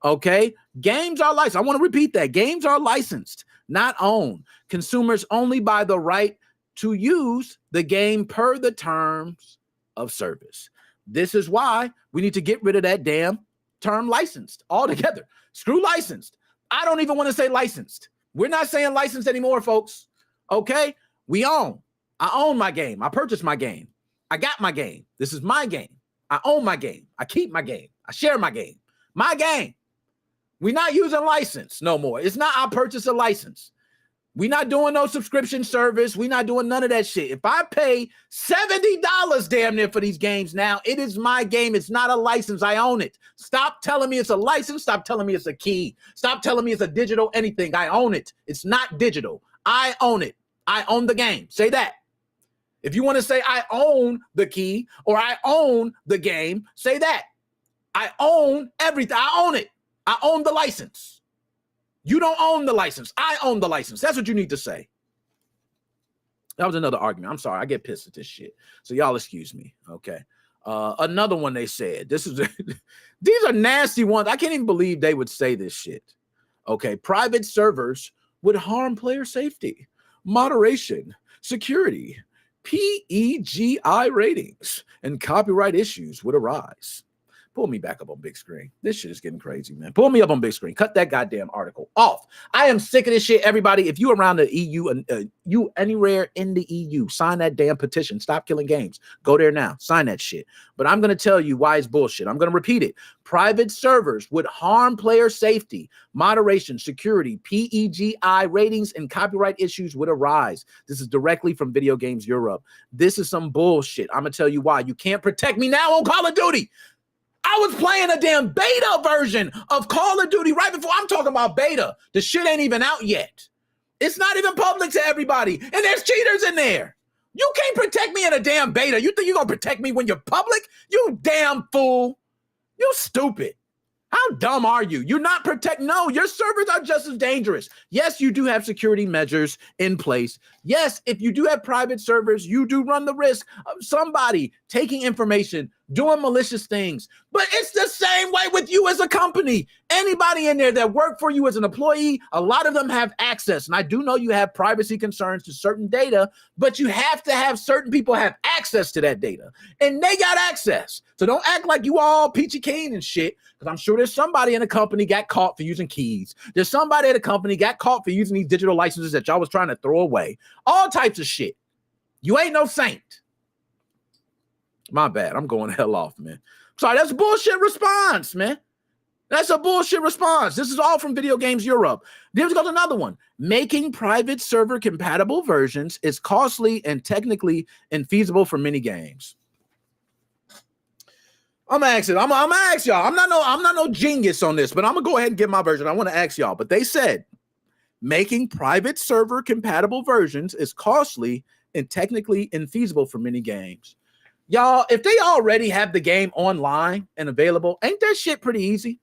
Okay, games are licensed. I want to repeat that. Games are licensed, not owned. Consumers only buy the right to use the game per the terms of service. This is why we need to get rid of that damn term licensed altogether. Screw licensed. I don't even want to say licensed. We're not saying licensed anymore, folks. Okay? We own. I own my game. I purchased my game. I got my game. This is my game. I own my game. I keep my game. I share my game. My game. We're not using license no more. It's not I purchase a license. We're not doing no subscription service. We're not doing none of that shit. If I pay $70 damn near for these games now, it is my game. It's not a license. I own it. Stop telling me it's a license. Stop telling me it's a key. Stop telling me it's a digital anything. I own it. It's not digital. I own it. I own the game. Say that. If you want to say I own the key or I own the game, say that. I own everything. I own it. I own the license. You don't own the license. I own the license. That's what you need to say. That was another argument. I'm sorry. I get pissed at this shit. So y'all excuse me. Okay. Another one they said. This is these are nasty ones. I can't even believe they would say this shit. Okay. Private servers would harm player safety, moderation, security, PEGI ratings, and copyright issues would arise. Pull me back up on big screen. This shit is getting crazy, man. Pull me up on big screen. Cut that goddamn article off. I am sick of this shit, everybody. If you around the EU and you anywhere in the EU, sign that damn petition. Stop killing games. Go there now. Sign that shit. But I'm going to tell you why it's bullshit. I'm going to repeat it. Private servers would harm player safety, moderation, security, PEGI ratings, and copyright issues would arise. This is directly from Video Games Europe. This is some bullshit. I'm going to tell you why. You can't protect me now on Call of Duty. I was playing a damn beta version of Call of Duty right before. I'm talking about beta. The shit ain't even out yet. It's not even public to everybody. And there's cheaters in there. You can't protect me in a damn beta. You think you're going to protect me when you're public? You damn fool. You stupid. How dumb are you? You're not no, your servers are just as dangerous. Yes, you do have security measures in place. Yes, if you do have private servers, you do run the risk of somebody taking information, doing malicious things. But it's the same way with you as a company. Anybody in there that work for you as an employee, a lot of them have access. And I do know you have privacy concerns to certain data, but you have to have certain people have access to that data. And they got access. So don't act like you all peachy keen and shit, because I'm sure there's somebody in the company got caught for using keys. There's somebody at the company got caught for using these digital licenses that y'all was trying to throw away. All types of shit. You ain't no saint. My bad. I'm going the hell off, man. Sorry, that's a bullshit response, man. That's a bullshit response. This is all from Video Games Europe. Then we got another one. Making private server compatible versions is costly and technically infeasible for many games. I'm gonna ask y'all. I'm not no genius on this, but I'm gonna go ahead and get my version. I want to ask y'all, but they said making private server compatible versions is costly and technically infeasible for many games. Y'all, if they already have the game online and available, ain't that shit pretty easy?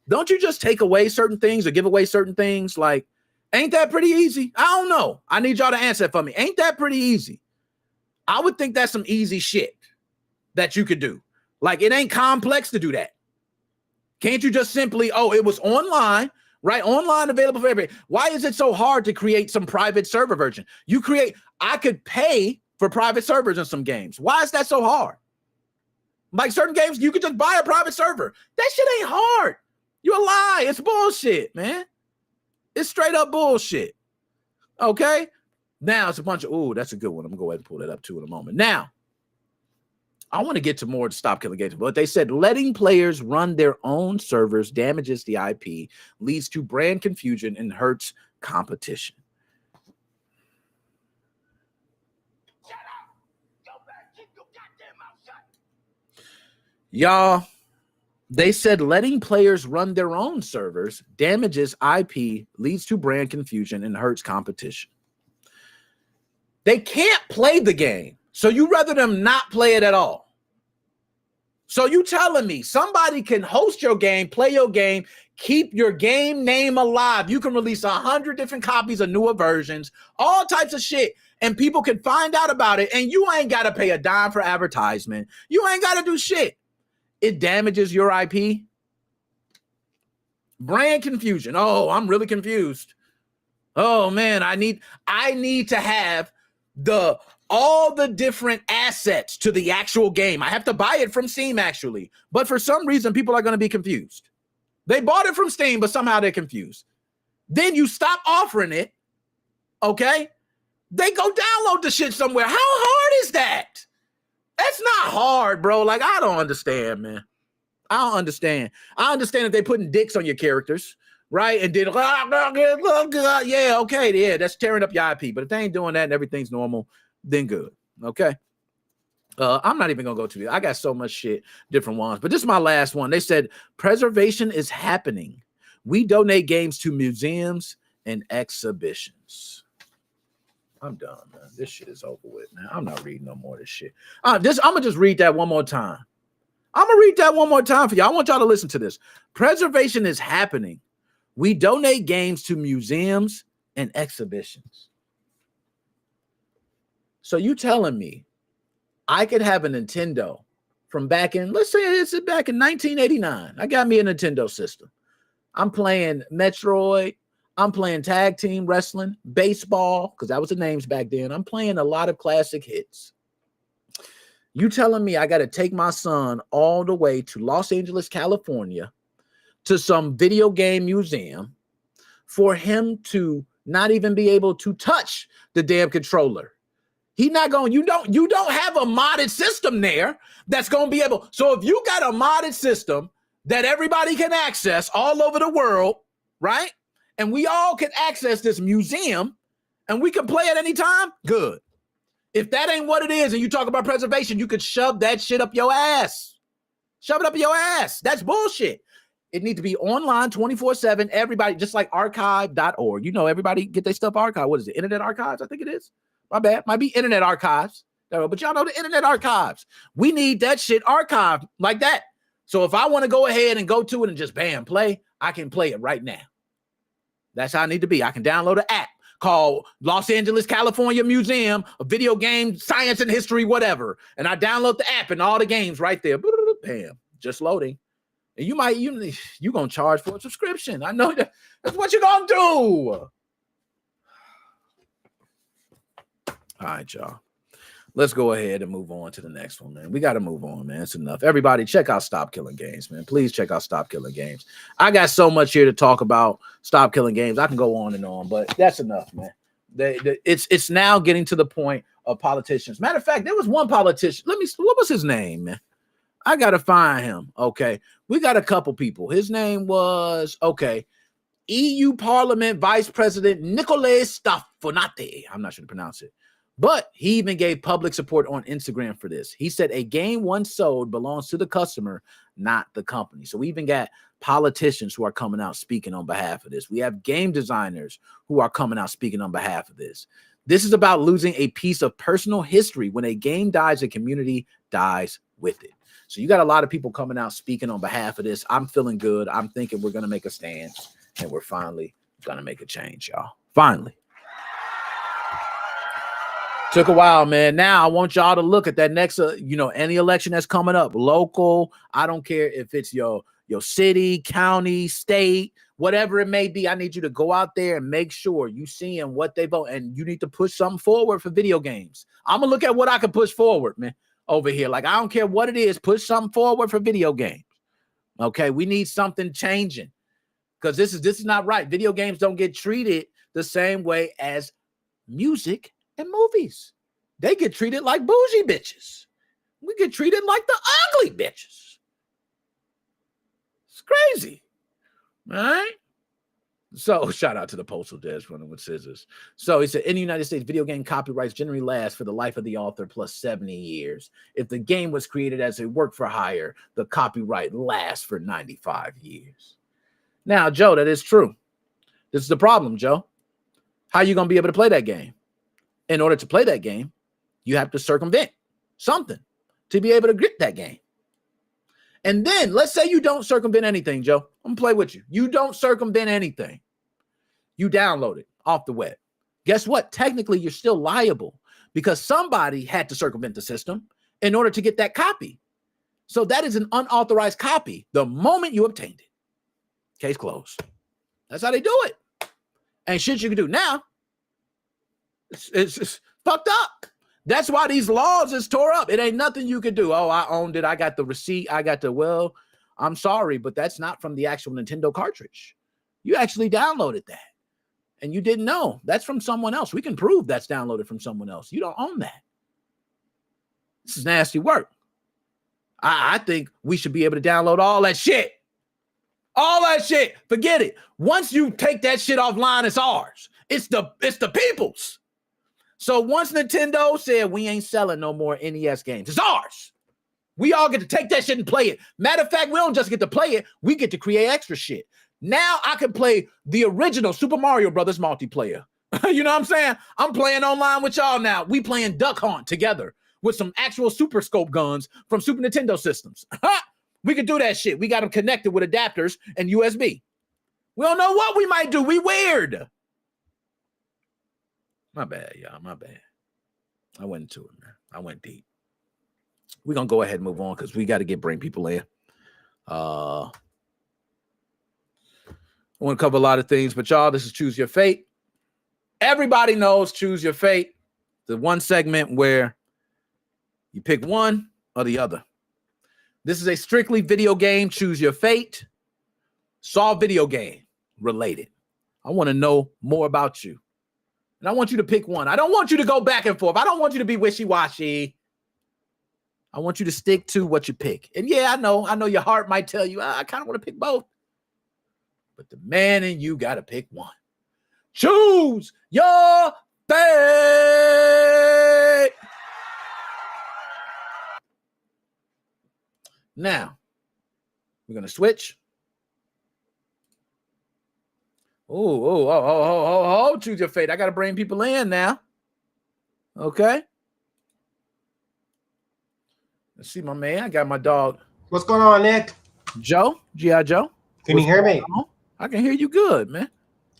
Don't you just take away certain things or give away certain things? Like, ain't that pretty easy? I don't know. I need y'all to answer that for me. Ain't that pretty easy? I would think that's some easy shit that you could do. Like, it ain't complex to do that. Can't you just simply, it was online, right? Online, available for everybody. Why is it so hard to create some private server version? I could pay for private servers in some games. Why is that so hard? Like certain games, you could just buy a private server. That shit ain't hard. You a lie. It's bullshit, man. It's straight up bullshit. Okay? Now it's a bunch of, that's a good one. I'm going to go ahead and pull that up too in a moment. Now, I want to get to more to Stop Killing Games, but they said letting players run their own servers damages the IP, leads to brand confusion, and hurts competition. Shut up! Go back, keep your goddamn mouth shut! Y'all, they said letting players run their own servers damages IP, leads to brand confusion, and hurts competition. They can't play the game, so you rather them not play it at all. So you telling me somebody can host your game, play your game, keep your game name alive. You can release 100 different copies of newer versions, all types of shit, and people can find out about it, and you ain't got to pay a dime for advertisement. You ain't got to do shit. It damages your IP. Brand confusion. Oh, I'm really confused. Oh man, I need to have all the different assets to the actual game. I have to buy it from Steam actually, but for some reason people are going to be confused. They bought it from Steam, but somehow they're confused. Then you stop offering it. Okay. They go download the shit somewhere. How hard is that? That's not hard, bro. Like, I don't understand, man. I don't understand. I understand if they're putting dicks on your characters, right? And then, yeah, okay, yeah, that's tearing up your IP. But if they ain't doing that and everything's normal, then good, okay? I'm not even going to go to it. I got so much shit, different ones. But this is my last one. They said, preservation is happening. We donate games to museums and exhibitions. I'm done, man. This shit is over with, man. I'm not reading no more of this shit. I'm going to just read that one more time. I'm going to read that one more time for y'all. I want y'all to listen to this. Preservation is happening. We donate games to museums and exhibitions. So you telling me I could have a Nintendo from back in, let's say it's back in 1989. I got me a Nintendo system. I'm playing Metroid. I'm playing tag team wrestling, baseball, because that was the names back then. I'm playing a lot of classic hits. You telling me I got to take my son all the way to Los Angeles, California, to some video game museum for him to not even be able to touch the damn controller? He not going, you don't have a modded system there that's going to be able. So if you got a modded system that everybody can access all over the world, right? And we all can access this museum and we can play at any time, good. If that ain't what it is and you talk about preservation, you could shove that shit up your ass. Shove it up your ass. That's bullshit. It needs to be online 24/7. Everybody, just like archive.org. You know, everybody get their stuff archived. What is it? Internet Archives, I think it is. My bad. Might be Internet Archives. But y'all know the Internet Archives. We need that shit archived like that. So if I want to go ahead and go to it and just bam, play, I can play it right now. That's how I need to be. I can download an app called Los Angeles, California Museum of Video Game Science and History, whatever. And I download the app and all the games right there. Bam, just loading. And you gonna charge for a subscription. I know that's what you're gonna do. All right, y'all. Let's go ahead and move on to the next one, man. We got to move on, man. It's enough. Everybody, check out Stop Killing Games, man. Please check out Stop Killing Games. I got so much here to talk about Stop Killing Games. I can go on and on, but that's enough, man. It's now getting to the point of politicians. Matter of fact, there was one politician. What was his name, man? I got to find him. Okay. We got a couple people. His name was, EU Parliament Vice President Nicolas Staffonate. I'm not sure to pronounce it. But he even gave public support on Instagram for this. He said a game once sold belongs to the customer, not the company. So we even got politicians who are coming out speaking on behalf of this. We have game designers who are coming out speaking on behalf of this. This is about losing a piece of personal history. When a game dies, a community dies with it. So you got a lot of people coming out speaking on behalf of this. I'm feeling good. I'm thinking we're going to make a stand, and we're finally going to make a change, y'all. Finally. Took a while, man. Now I want y'all to look at that next, any election that's coming up, local. I don't care if it's your city, county, state, whatever it may be. I need you to go out there and make sure you seeing what they vote, and you need to push something forward for video games. I'm gonna look at what I can push forward, man, over here. Like, I don't care what it is, push something forward for video games. Okay, we need something changing because this is not right. Video games don't get treated the same way as music and movies. They get treated like bougie bitches. We get treated like the ugly bitches. It's crazy. All right. So shout out to the postal desk running with scissors. So he said, in the United States, video game copyrights generally last for the life of the author plus 70 years. If the game was created as a work for hire, the copyright lasts for 95 years. Now, Joe, that is true. This is the problem, Joe. How are you going to be able to play that game? In order to play that game, you have to circumvent something to be able to get that game. And then let's say you don't circumvent anything, Joe. I'm going to play with you. You don't circumvent anything. You download it off the web. Guess what? Technically, you're still liable because somebody had to circumvent the system in order to get that copy. So that is an unauthorized copy the moment you obtained it. Case closed. That's how they do it. Ain't shit you can do now. It's fucked up. That's why these laws is tore up. It ain't nothing you can do. Oh, I owned it. I got the receipt. I'm sorry, but that's not from the actual Nintendo cartridge. You actually downloaded that. And you didn't know. That's from someone else. We can prove that's downloaded from someone else. You don't own that. This is nasty work. I think we should be able to download all that shit. All that shit. Forget it. Once you take that shit offline, it's ours. It's the people's. So once Nintendo said we ain't selling no more NES games, it's ours. We all get to take that shit and play it. Matter of fact, we don't just get to play it, we get to create extra shit. Now I can play the original Super Mario Brothers multiplayer. You know what I'm saying? I'm playing online with y'all now. We playing Duck Hunt together with some actual Super Scope guns from Super Nintendo systems. We could do that shit. We got them connected with adapters and USB. We don't know what we might do. We weird. My bad, y'all. My bad. I went into it, man. I went deep. We're going to go ahead and move on because we got to bring people in. I want to cover a lot of things, but y'all, this is Choose Your Fate. Everybody knows Choose Your Fate. The one segment where you pick one or the other. This is a strictly video game, Choose Your Fate. It's all video game related. I want to know more about you. And I want you to pick one. I don't want you to go back and forth. I don't want you to be wishy-washy. I want you to stick to what you pick. And yeah, I know your heart might tell you, I kind of want to pick both. But the man in you got to pick one. Choose your fate. Now, we're going to switch. Oh, choose your fate. I got to bring people in now. Okay. Let's see, my man. I got my dog, What's going on, Nick? Joe, G.I. Joe. Can you hear me? On? I can hear you good, man.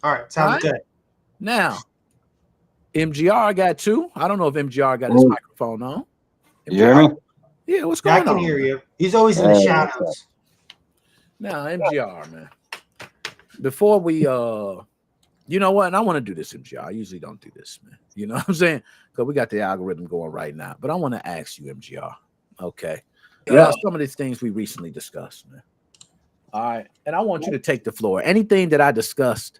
All right, sounds good. Now, MGR got two. I don't know if MGR got his microphone on. You hear me? Yeah, what's Yeah, going I on? can hear you. He's always in the shadows. Now, MGR, man. Before we you know what? And I want to do this, MGR. I usually don't do this, man. You know what I'm saying? Because we got the algorithm going right now. But I want to ask you, MGR. Okay. Some of these things we recently discussed, man. All right. And I want you to take the floor. Anything that I discussed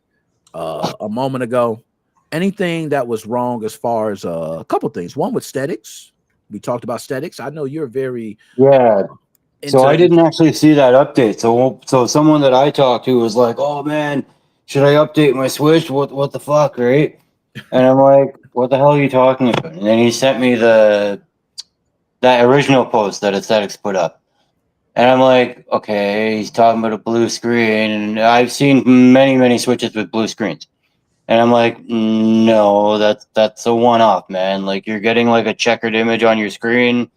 a moment ago, anything that was wrong as far as a couple things. One with aesthetics. We talked about aesthetics. I know you're very So I didn't actually see that update. So someone that I talked to was like, "Oh man, should I update my Switch? What the fuck, right?" And I'm like, "What the hell are you talking about?" And then he sent me that original post that Aesthetics put up. And I'm like, okay, he's talking about a blue screen, and I've seen many Switches with blue screens. And I'm like, no, that's a one-off, man. Like you're getting like a checkered image on your screen,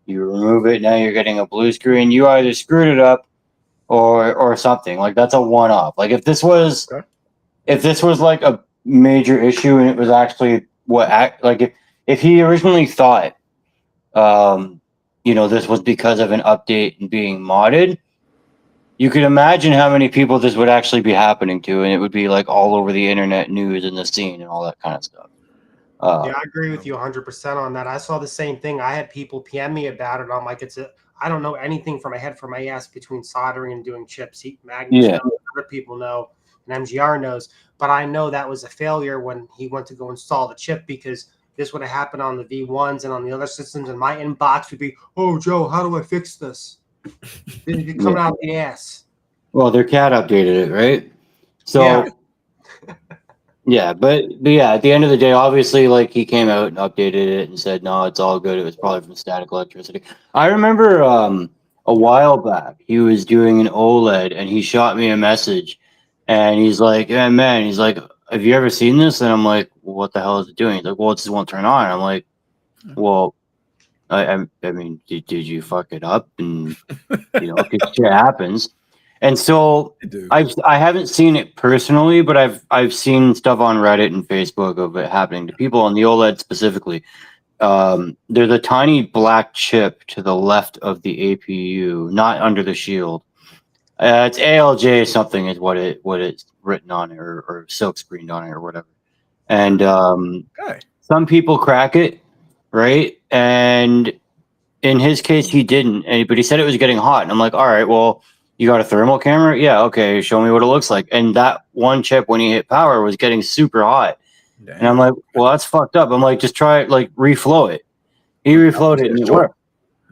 you remove it, now you're getting a blue screen. You either screwed it up or something. Like that's a one-off. Like if this was like a major issue and it was actually if he originally thought this was because of an update and being modded, you could imagine how many people this would actually be happening to, and it would be like all over the internet news and the scene and all that kind of stuff. Yeah, I agree with you 100% on that. I saw the same thing. I had people PM me about it. I'm like, I don't know anything from my head from my ass between soldering and doing chips. Magnus knows, other people know, and MGR knows. But I know that was a failure when he went to go install the chip, because this would have happened on the V1s and on the other systems, and my inbox would be, "Oh, Joe, how do I fix this?" It'd be coming out the ass. Well, their cat updated it, right? So yeah, but yeah, at the end of the day, obviously, like he came out and updated it and said, no, it's all good. It was probably from static electricity. I remember a while back he was doing an OLED and he shot me a message and he's like, yeah, man, he's like, have you ever seen this? And I'm like, well, what the hell is it doing? He's like, well, it just won't turn on. I'm like, well, I mean, did you fuck it up? And because shit happens. And so I haven't seen it personally, but I've seen stuff on Reddit and Facebook of it happening to people on the OLED specifically. There's a tiny black chip to the left of the APU, not under the shield. It's ALJ something is what it's written on it, or silk screened on it or whatever. And some people crack it, right? And in his case, he didn't, but he said it was getting hot. And I'm like, all right, well, you got a thermal camera? Yeah, okay, show me what it looks like. And that one chip, when he hit power, was getting super hot. Damn. And I'm like, well, that's fucked up. I'm like, just try it, like reflow it. He reflowed it and it worked.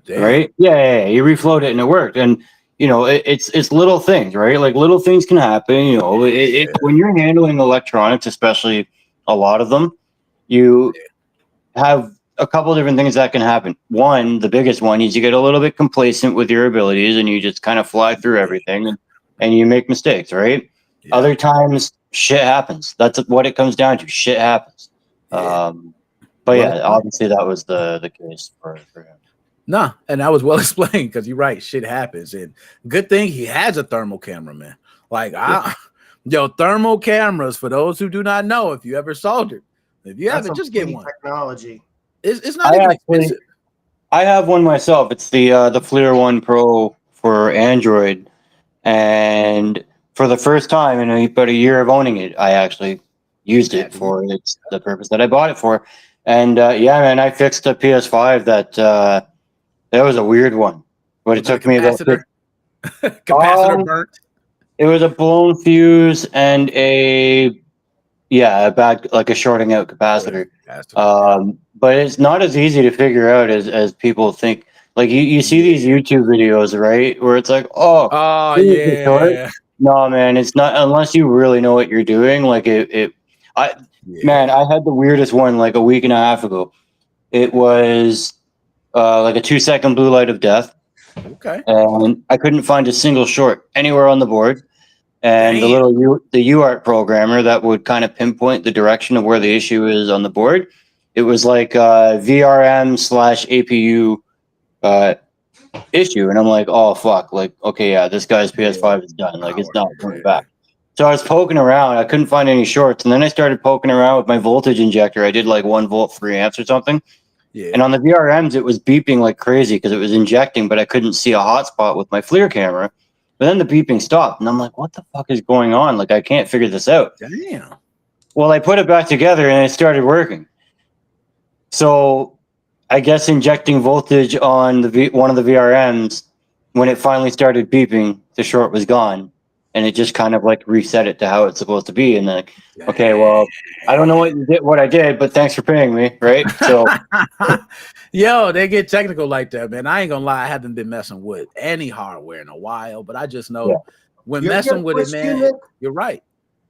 Damn. Right? Yeah, he reflowed it and it worked. And it's little things, right? Like little things can happen. When you're handling electronics, especially a lot of them, you have a couple of different things that can happen. One, the biggest one, is you get a little bit complacent with your abilities and you just kind of fly through everything and you make mistakes, right? Yeah. Other times, shit happens. That's what it comes down to. Shit happens. Yeah. Obviously that was the case for him. Nah, and that was well explained, because you're right. Shit happens. And good thing he has a thermal camera, man. Like, thermal cameras, for those who do not know, if you ever soldered, if you haven't, just get one. Technology. It's not even expensive. I have one myself. It's the FLIR One Pro for Android, and for the first time in about a year of owning it, I actually used it for the purpose that I bought it for. And man, I fixed a PS5 that was a weird one, but it took me about capacitor burnt. It was a blown fuse and a bad, like a shorting out capacitor. But it's not as easy to figure out as people think. Like you see these YouTube videos, right, where it's like, no, man, it's not, unless you really know what you're doing. Like man, I had the weirdest one like a week and a half ago. It was like a 2-second blue light of death. Okay. And I couldn't find a single short anywhere on the board. And the UART programmer that would kind of pinpoint the direction of where the issue is on the board, it was like VRM/APU issue, and I'm like, oh fuck, like okay, yeah, this guy's PS5 is done, like it's not coming back. So I was poking around, I couldn't find any shorts, and then I started poking around with my voltage injector. I did like 1 volt 3 amps or something. Yeah. And on the VRMs, it was beeping like crazy because it was injecting, but I couldn't see a hotspot with my FLIR camera. But then the beeping stopped, and I'm like, what the fuck is going on? Like, I can't figure this out. Damn. Well, I put it back together, and it started working. So I guess injecting voltage on one of the VRMs, when it finally started beeping, the short was gone. And it just kind of like reset it to how it's supposed to be. And like, okay, well, I don't know what I did, but thanks for paying me, right? So, yo, they get technical like that, man. I ain't gonna lie, I haven't been messing with any hardware in a while, but I just know when messing with it, man, you're right.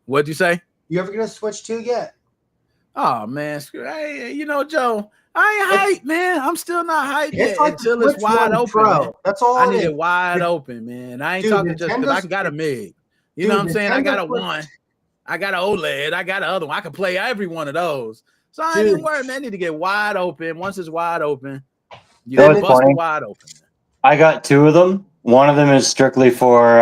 What'd you say? You ever get a Switch 2 yet? Oh man, hey, you know, Joe, I ain't hyped, man. I'm still not hyped yet like until it's wide open. Pro. That's all I need it wide open, man. I ain't talking just because I got a MIG. You know what I'm saying? I got a one. I got an OLED. I got another one. I can play every one of those. So I ain't even worried, man. I need to get wide open. Once it's wide open, you know, bust it wide open. I got 2 of them. One of them is strictly for,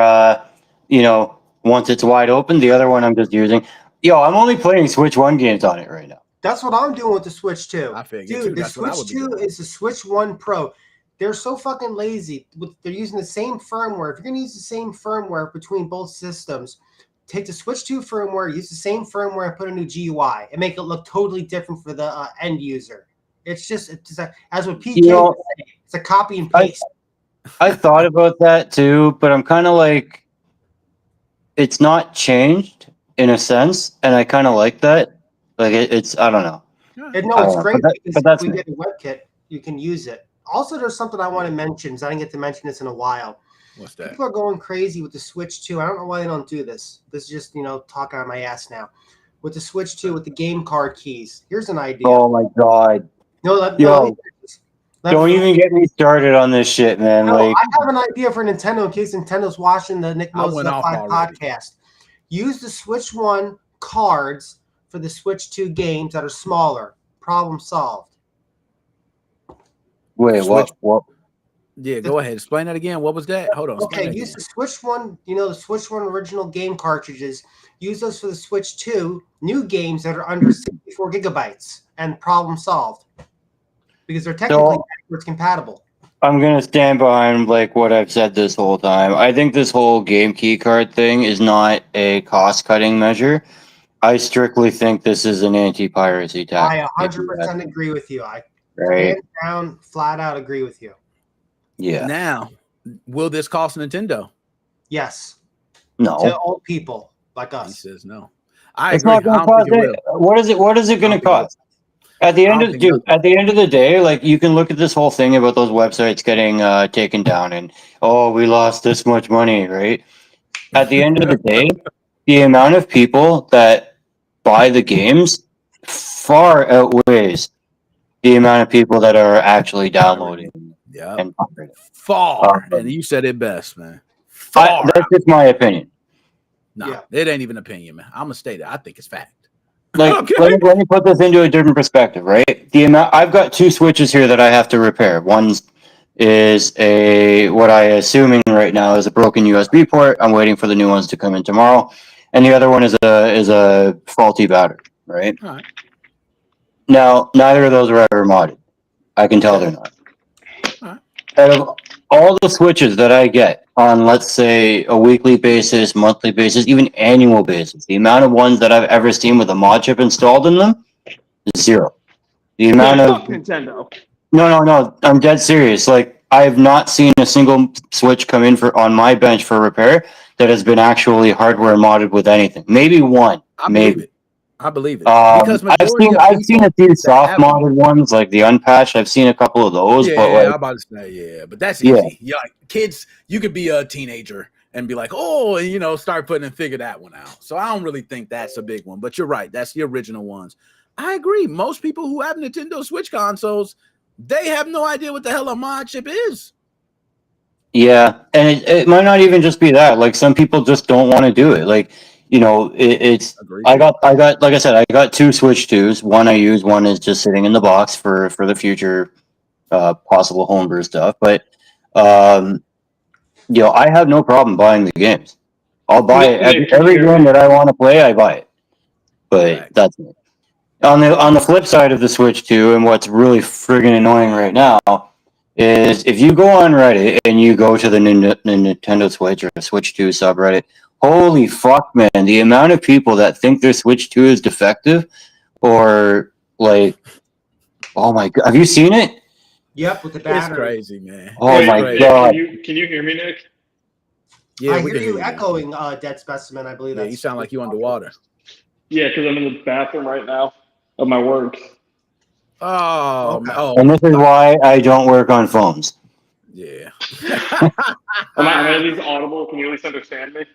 once it's wide open. The other one I'm just using. Yo, I'm only playing Switch 1 games on it right now. That's what I'm doing with the Switch 2. I figured, dude, the Switch 2 is the Switch 1 Pro. They're so fucking lazy. They're using the same firmware. If you're going to use the same firmware between both systems, take the Switch 2 firmware, use the same firmware, and put a new GUI, and make it look totally different for the end user. It's just as what PK was saying, it's a copy and paste. I thought about that too, but I'm kind of like, it's not changed in a sense, and I kind of like that. Like it's, I don't know. It's great because we get a WebKit, you can use it. Also, there's something I want to mention. I didn't get to mention this in a while. What's that? People are going crazy with the Switch 2. I don't know why they don't do this. This is just, talking out of my ass now. With the Switch 2, with the game card keys. Here's an idea. Oh my god. Don't even get me started on this shit, man. No, I have an idea for Nintendo in case Nintendo's watching the Nick Knows the 5 podcast. Use the Switch 1 cards for the Switch 2 games that are smaller. Problem solved. Wait, what? Yeah, go ahead. Explain that again. What was that? Hold on. Okay, use the Switch 1, the Switch 1 original game cartridges. Use those for the Switch 2 new games that are under 64 gigabytes, and problem solved. Because they're technically backwards compatible. I'm going to stand behind like what I've said this whole time. I think this whole game key card thing is not a cost-cutting measure. I strictly think this is an anti-piracy tactic. I 100% agree with you. Right. Down, flat out agree with you. Yeah. Now, will this cost Nintendo? Yes. No. To old people like us. He says no. It's not going to cost it. What is it going to cost? At the end of the day, like you can look at this whole thing about those websites getting taken down and we lost this much money, right? At the end of the day, the amount of people that buy the games far outweighs the amount of people that are actually downloading. Yeah, and far. And you said it best, man. Far. That's just my opinion. No, it ain't even opinion, man. I'm gonna state it. I think it's fact. Like, let me put this into a different perspective, right? The amount I've got 2 switches here that I have to repair. One is what I assuming right now is a broken USB port. I'm waiting for the new ones to come in tomorrow, and the other one is a faulty battery, right? All right. Now, neither of those are ever modded. I can tell they're not. All right. Out of all the switches that I get on, let's say, a weekly basis, monthly basis, even annual basis, the amount of ones that I've ever seen with a mod chip installed in them is 0. The amount of Nintendo. No, I'm dead serious. Like, I have not seen a single switch come in on my bench for repair that has been actually hardware modded with anything. Maybe one. I believe it. Because I've seen a few soft modded ones, like the unpatched. I've seen a couple of those. Yeah, but like, I'm about to say, but that's easy. Yeah, kids, you could be a teenager and be like, start putting and figure that one out. So I don't really think that's a big one. But you're right. That's the original ones. I agree. Most people who have Nintendo Switch consoles, they have no idea what the hell a mod chip is. Yeah, and it might not even just be that. Like some people just don't want to do it. Like, it's Agreed. I got like I said, I got two Switch 2s. One I use, one is just sitting in the box for the future possible homebrew stuff. But um, I have no problem buying the games. I'll buy it. Nick, can you Every hear game me? that I want to play, I buy it. But Facts. that's it. On the flip side of the Switch 2, and what's really friggin' annoying right now is if you go on Reddit and you go to the Nintendo Switch or Switch 2 subreddit, holy fuck, man, the amount of people that think their Switch 2 is defective or like, oh my god, have you seen it? Yep, with the It's battery. crazy, man. Oh It's my crazy. Nick, god. can you hear me, Nick? Yeah, I we hear can you hear you. echoing, Dead Specimen. I believe Yeah, that's. you sound like you underwater. Yeah, because I'm in the bathroom right now of my work. Oh, Okay. And this is why I don't work on phones. yeah. Am I at least audible? Can you at least understand me?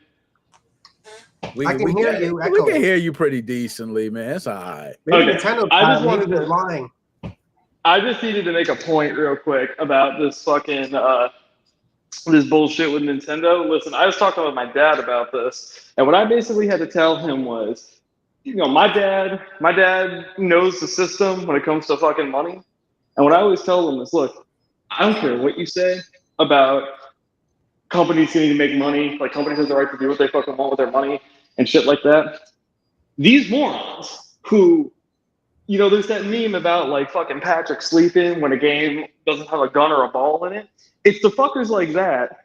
I can hear you We echoing. can hear you pretty decently, man. It's all right. Maybe Okay, Nintendo. I just Maybe wanted they're to- lying. I just needed to make a point real quick about this fucking this bullshit with Nintendo. Listen, I was talking with my dad about this, and what I basically had to tell him was, my dad knows the system when it comes to fucking money, and what I always tell him is, look, I don't care what you say about companies needing to make money, like companies have the right to do what they fucking want with their money and shit like that. These morons who there's that meme about like fucking Patrick sleeping when a game doesn't have a gun or a ball in it. It's the fuckers like that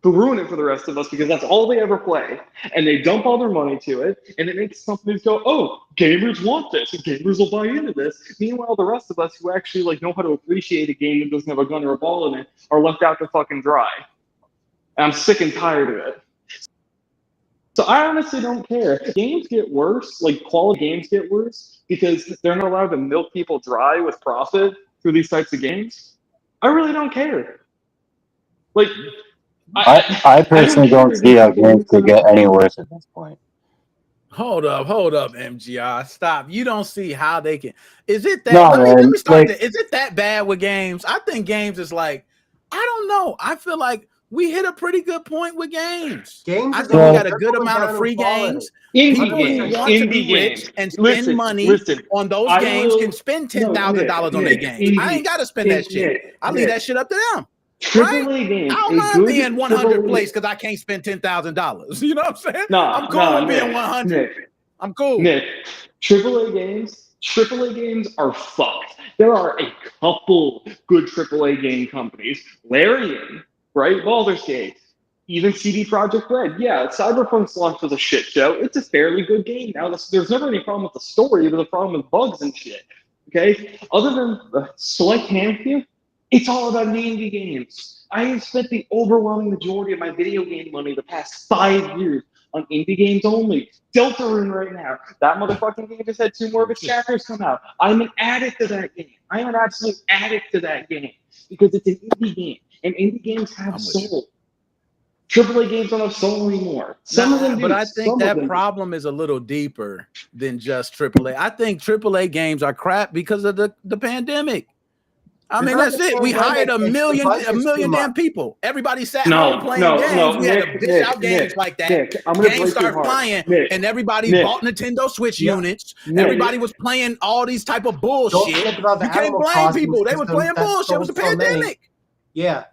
who ruin it for the rest of us because that's all they ever play. And they dump all their money to it. And it makes companies go, oh, gamers want this. And gamers will buy into this. Meanwhile, the rest of us who actually like know how to appreciate a game that doesn't have a gun or a ball in it are left out to fucking dry. And I'm sick and tired of it. So I honestly don't care. Games get worse, like quality games get worse, because they're not allowed to milk people dry with profit through these types of games. I really don't care. Like, I personally don't see how games could get any worse at this point. Hold up, MGR. Stop. You don't see how they can. Is it that? No, let man, me start like- there. Is it that bad with games? I think games is like, I don't know. I feel like we hit a pretty good point with games. Games. I is think we going- got a they're good going amount down of in free quality. games. Indie People who games, want to indie be rich games. and spend money on those I games will- can spend No, $10,000 on their Nick, games. I ain't got to spend that shit. I leave that shit up to them. AAA games. I don't mind being 100 place because I can't spend $10,000. You know what I'm saying? I'm cool with being 100. Nick, I'm cool. Nick, AAA games are fucked. There are a couple good AAA game companies. Larian, right? Baldur's Gate, even CD Projekt Red. Yeah, Cyberpunk's launch was a shit show. It's a fairly good game. Now, there's never any problem with the story. There's a problem with bugs and shit. Okay? Other than the select handful, it's all about the indie games. I have spent the overwhelming majority of my video game money the past 5 years on indie games only. Deltarune right now. That motherfucking game just had 2 more of its chapters come out. I'm an addict to that game. I am an absolute addict to that game because it's an indie game, and indie games have soul. AAA games don't have soul anymore. Some of them do. But I think Some that of them problem is a little deeper than just AAA. I think AAA games are crap because of the pandemic. I mean, that's it. We hired a million damn people. Everybody sat home playing games. We had to bitch out games like that. Games started flying, and everybody bought Nintendo Switch units. Everybody was playing all these type of bullshit. You can't blame people. They were playing bullshit. It was a pandemic. Yeah,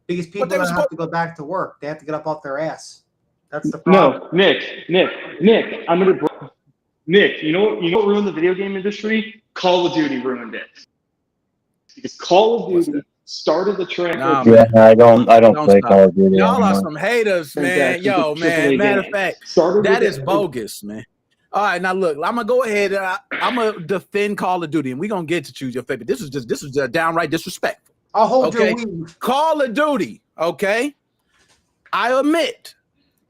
because people don't have to go back to work. They have to get up off their ass. That's the problem. No, Nick, I'm gonna. Nick, you know what ruined the video game industry? Call of Duty ruined it. Because Call of Duty started the trend. Nah, Yeah, I don't play stop. Call of Duty Y'all anymore. are some haters, man. Yo, man. Matter of fact, that is bogus, man. All right, now look, I'm gonna go ahead and I'm gonna defend Call of Duty, and we're gonna get to choose your favorite. This is downright disrespectful. I'll hold your weave. Call of Duty, okay? I admit,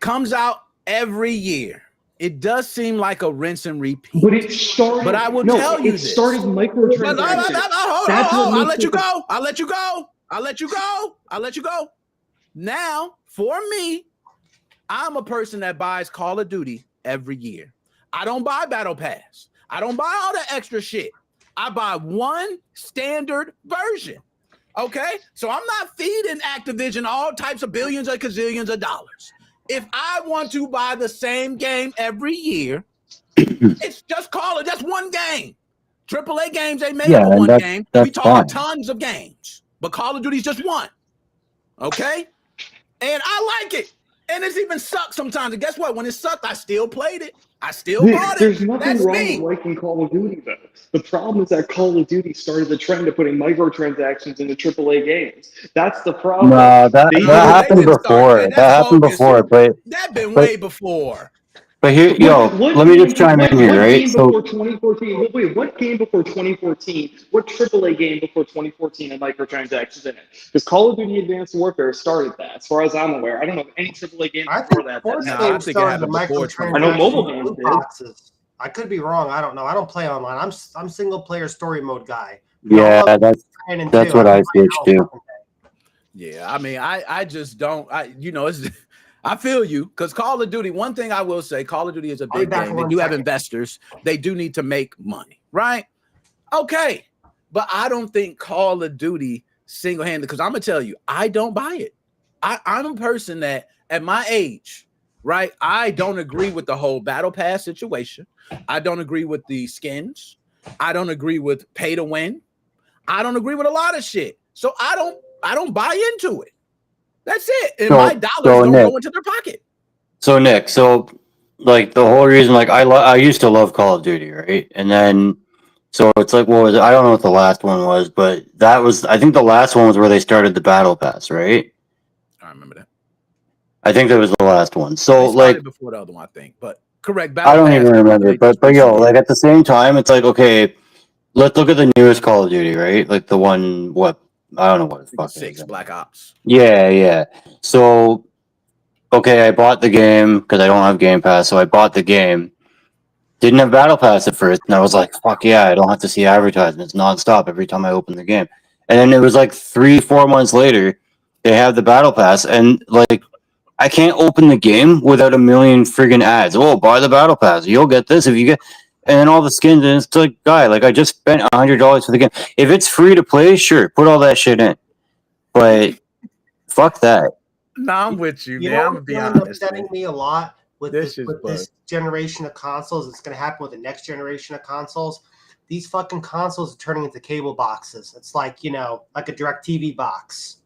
comes out every year. It does seem like a rinse and repeat. But it started. But I will tell you this. It started microtransactions. I'll let you go. Now, for me, I'm a person that buys Call of Duty every year. I don't buy Battle Pass. I don't buy all the extra shit. I buy one standard version. Okay, so I'm not feeding Activision all types of billions or gazillions of dollars. If I want to buy the same game every year, it's just call it. That's one game. AAA games they made for one game. We talking tons of games, but Call of Duty's just one. Okay, and I like it, and it's even sucked sometimes. And guess what? When it sucked, I still played it. I still bought it. There's nothing wrong with liking Call of Duty, though. The problem is that Call of Duty started the trend of putting microtransactions into AAA games. That's the problem. No, that happened before. That happened before, but that been way before. But here, let me just chime in here, right? So, before 2014, wait, what game before 2014? What AAA game before 2014 had microtransactions in it? Because Call of Duty Advanced Warfare started that, as far as I'm aware. I don't know of any AAA game before that. I think it happened before. I know mobile games did. Boxes. I could be wrong. I don't know. I don't play online. I'm single player story mode guy. Yeah, that's what I switched to. Yeah, I mean, I just don't. It's. I feel you, because Call of Duty, one thing I will say, Call of Duty is a big game. They do have investors. They do need to make money, right? Okay. But I don't think Call of Duty single-handed, because I'm going to tell you, I don't buy it. I'm a person that, at my age, right, I don't agree with the whole battle pass situation. I don't agree with the skins. I don't agree with pay to win. I don't agree with a lot of shit. So I don't buy into it. That's it. And my dollars don't go into their pocket. So Nick, like the whole reason, like I used to love Call of Duty, right? And then so it's like, what was it? I don't know what the last one was, but I think the last one was where they started the battle pass, right? I remember that. I think that was the last one. So like before the other one, I think, but correct. I don't even remember, but like at the same time, it's like, okay, let's look at the newest Call of Duty, right? Like the one, I don't know what the fuck 6 Black Ops. Yeah. So, okay, I bought the game because I don't have Game Pass, so I bought the game. Didn't have Battle Pass at first, and I was like, fuck yeah, I don't have to see advertisements nonstop every time I open the game. And then it was like 3-4 months later, they have the Battle Pass, and like, I can't open the game without a million friggin' ads. Oh, buy the Battle Pass. You'll get this if you get... And then all the skins, and it's like, guy, like I just spent $100 for the game. If it's free to play, sure, put all that shit in. But fuck that. No, I'm with you, man. I'm gonna be honest. Upsetting me a lot with this generation of consoles. It's gonna happen with the next generation of consoles. These fucking consoles are turning into cable boxes. It's like, like a DirecTV box,